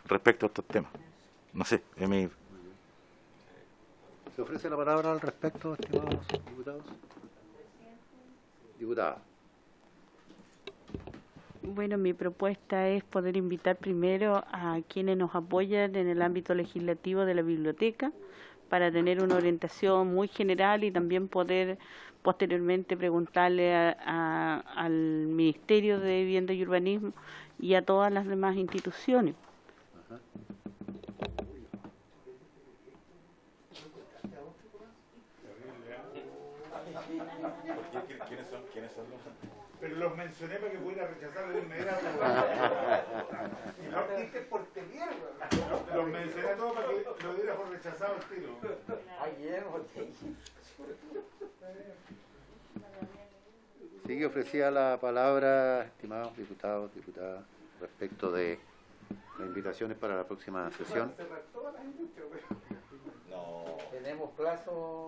respecto a estos temas. No sé, es mi... ¿Se ofrece la palabra al respecto, estimados diputados? Diputada. Bueno, mi propuesta es poder invitar primero a quienes nos apoyan en el ámbito legislativo de la biblioteca para tener una orientación muy general y también poder posteriormente preguntarle al Ministerio de Vivienda y Urbanismo y a todas las demás instituciones. Ajá. ¿Quiénes son los? Pero los mencioné para que pudiera rechazarlo de inmediato. Y no dije por mierda. Los mencioné todos para que lo diera por rechazado el tiro. Sigue ofrecida la palabra, estimados diputados, diputadas, respecto de las invitaciones para la próxima sesión. No. Tenemos plazo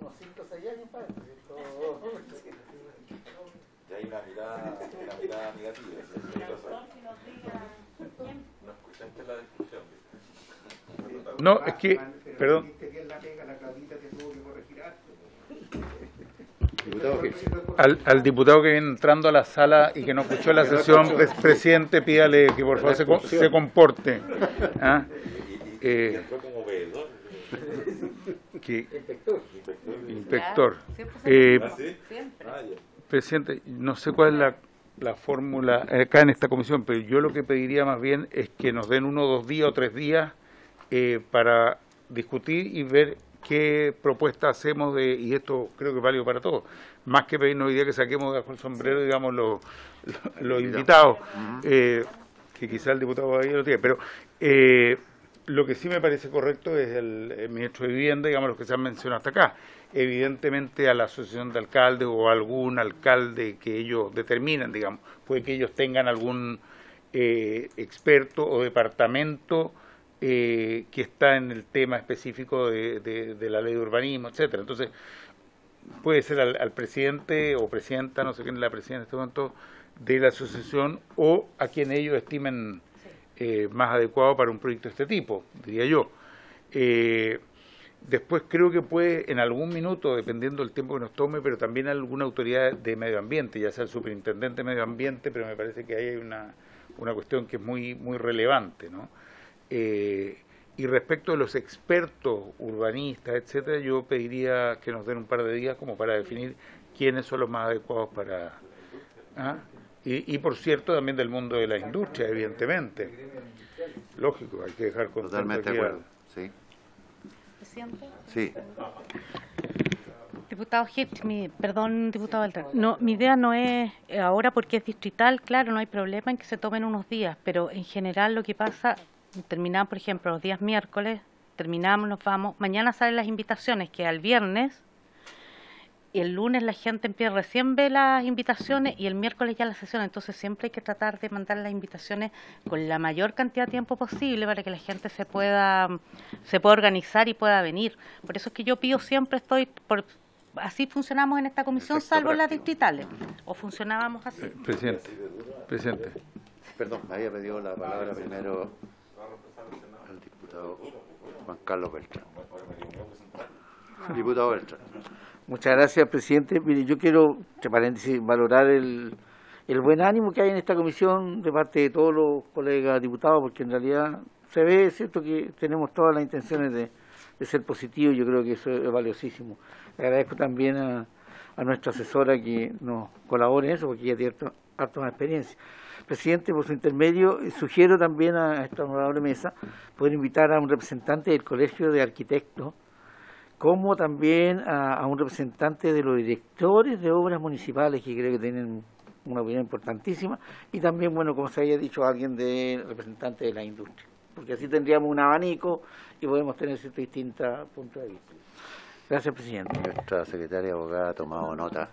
unos 5 o 6 años para esto. Y hay una mirada negativa. No escuchaste la discusión. No, es que, perdón. Al diputado que viene entrando a la sala y que no escuchó la sesión, presidente, pídale que por favor se comporte. ¿Ah? Inspector. Presidente, no sé cuál es la fórmula acá en esta comisión, pero yo lo que pediría más bien es que nos den 1, 2 días o 3 días para discutir y ver qué propuesta hacemos y esto creo que es válido para todos. Más que pedirnos hoy día que saquemos bajo el sombrero, digamos, los invitados, que quizá el diputado ahí lo tiene, pero lo que sí me parece correcto es el ministro de Vivienda, digamos, los que se han mencionado hasta acá. Evidentemente a la asociación de alcaldes o a algún alcalde que ellos determinan, digamos, puede que ellos tengan algún experto o departamento que está en el tema específico de la ley de urbanismo, etcétera. Entonces, puede ser al presidente o presidenta, no sé quién es la presidenta en este momento, de la asociación o a quien ellos estimen más adecuado para un proyecto de este tipo, diría yo. Después creo que puede en algún minuto, dependiendo del tiempo que nos tome, pero también alguna autoridad de medio ambiente, ya sea el superintendente de medio ambiente, pero me parece que ahí hay una cuestión que es muy relevante, ¿no? Y respecto de los expertos urbanistas, etcétera, yo pediría que nos den un par de días como para definir quiénes son los más adecuados para... ¿ah? Y por cierto, también del mundo de la industria, evidentemente. Lógico, hay que dejar contento. Totalmente de acuerdo, sí. Presidente. Sí. Diputado Hirsch, perdón, diputado Beltrán. No, mi idea no es ahora porque es distrital, claro, no hay problema en que se tomen unos días, pero en general lo que pasa, terminamos, por ejemplo, los días miércoles, terminamos, nos vamos, mañana salen las invitaciones, que al viernes, y el lunes la gente empieza, recién ve las invitaciones y el miércoles ya la sesión, entonces siempre hay que tratar de mandar las invitaciones con la mayor cantidad de tiempo posible para que la gente se pueda organizar y pueda venir. Por eso es que yo pido siempre, así funcionamos en esta comisión, salvo las distritales, o funcionábamos así. Presidente. Perdón, me había pedido la palabra primero al diputado Juan Carlos Beltrán. Diputado Beltrán. Muchas gracias, presidente. Mire, yo quiero, entre paréntesis, valorar el buen ánimo que hay en esta comisión de parte de todos los colegas diputados, porque en realidad se ve, ¿cierto?, que tenemos todas las intenciones de ser positivos. Yo creo que eso es valiosísimo. Le agradezco también a nuestra asesora que nos colabore en eso, porque ella tiene harta más experiencia. Presidente, por su intermedio, sugiero también a esta honorable mesa poder invitar a un representante del Colegio de Arquitectos, como también a un representante de los directores de obras municipales, que creo que tienen una opinión importantísima, y también, bueno, como se haya dicho, alguien de representante de la industria, porque así tendríamos un abanico y podemos tener distintos puntos de vista. Gracias, presidente. Nuestra secretaria abogada ha tomado nota.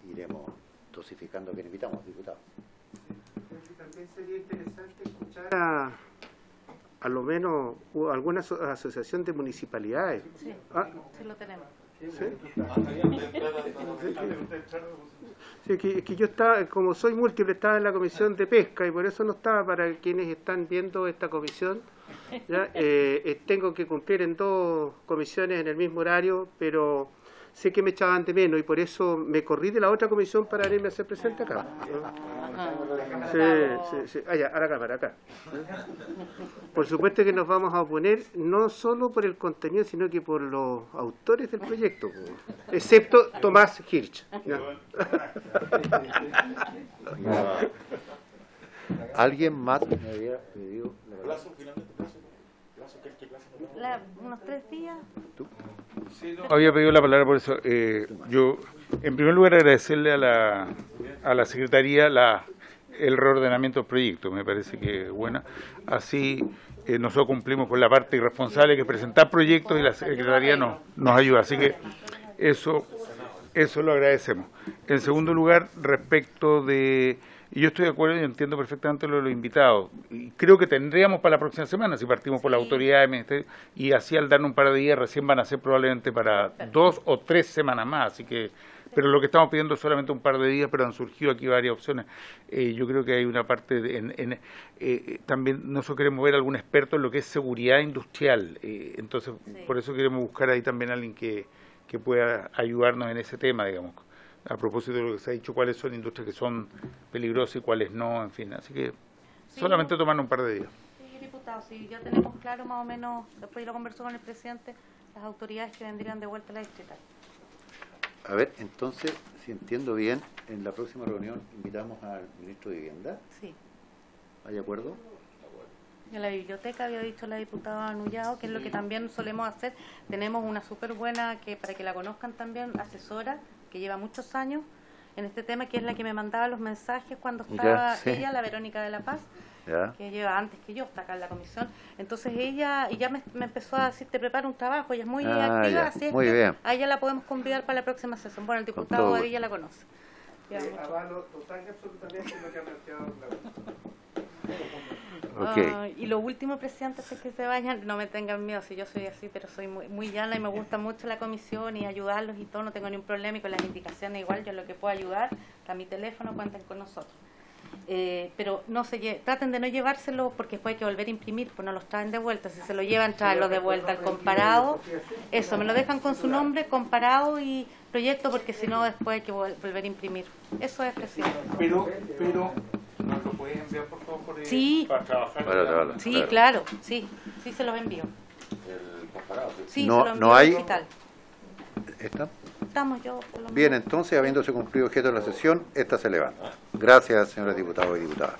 Iremos dosificando que invitamos, diputado. También sería interesante escuchar a lo menos alguna asociación de municipalidades. Sí, sí lo tenemos. Sí, que yo estaba, como soy múltiple, estaba en la comisión de pesca y por eso no estaba. Para quienes están viendo esta comisión, ¿ya? Tengo que cumplir en 2 comisiones en el mismo horario, pero sé que me echaban de menos y por eso me corrí de la otra comisión para venirme a hacer presente acá. Sí. Allá, a la cámara, acá. Por supuesto que nos vamos a oponer no solo por el contenido, sino que por los autores del proyecto, excepto Tomás Hirsch. ¿Alguien más me había pedido la palabra? Unos 3 días. ¿Tú? Había pedido la palabra por eso. Yo, en primer lugar, agradecerle a la Secretaría el reordenamiento del proyecto. Me parece que es buena. Así nosotros cumplimos con la parte irresponsable, que es presentar proyectos, y la Secretaría nos ayuda. Así que eso lo agradecemos. En segundo lugar, respecto de... Y yo estoy de acuerdo y entiendo perfectamente lo de los invitados. Y creo que tendríamos para la próxima semana, si partimos por la autoridad del ministerio, y así al darnos un par de días, recién van a ser probablemente para 2 o 3 semanas más. Así que, pero lo que estamos pidiendo es solamente un par de días, pero han surgido aquí varias opciones. Yo creo que hay una parte, también nosotros queremos ver algún experto en lo que es seguridad industrial. Entonces, por eso queremos buscar ahí también a alguien que pueda ayudarnos en ese tema, digamos. A propósito de lo que se ha dicho, cuáles son industrias que son peligrosas y cuáles no, en fin. Así que solamente tomar un par de días. Sí, diputado, sí, ya tenemos claro más o menos, después lo conversó con el presidente, las autoridades que vendrían de vuelta a la distrital. A ver, entonces, si entiendo bien, en la próxima reunión invitamos al ministro de Vivienda. Sí. ¿Hay acuerdo? En la biblioteca había dicho la diputada Nullado, que es lo que también solemos hacer. Tenemos una súper buena, que para que la conozcan también, asesora, que lleva muchos años en este tema, que es la que me mandaba los mensajes cuando estaba ella, la Verónica de la Paz, que lleva antes que yo, está acá en la comisión. Entonces ella, y ya me empezó a decir, te preparo un trabajo, ella es muy activa, así es que bien. A ella la podemos convidar para la próxima sesión. Bueno, el diputado Badilla la conoce. Avalo total y absolutamente lo que ha planteado y lo último, presidente, es que se vayan, no me tengan miedo, si yo soy así, pero soy muy llana y me gusta mucho la comisión y ayudarlos y todo, no tengo ningún problema, y con las indicaciones igual, yo lo que puedo ayudar, está mi teléfono, cuenten con nosotros. Pero traten de no llevárselo, porque después hay que volver a imprimir, pues no los traen de vuelta. Si se lo llevan, tráenlo de vuelta al comparado. Eso, me lo dejan con su nombre, comparado y proyecto, porque si no después hay que volver a imprimir. Eso es, presidente. Pero ¿nos lo puedes enviar, por favor, para trabajar? Sí, claro, sí se los envío. El comparado. Sí, no, se lo envío no hay... digital. ¿Está? Estamos yo. Bien, entonces, habiéndose cumplido objeto de la sesión, esta se levanta. Gracias, señores diputados y diputadas.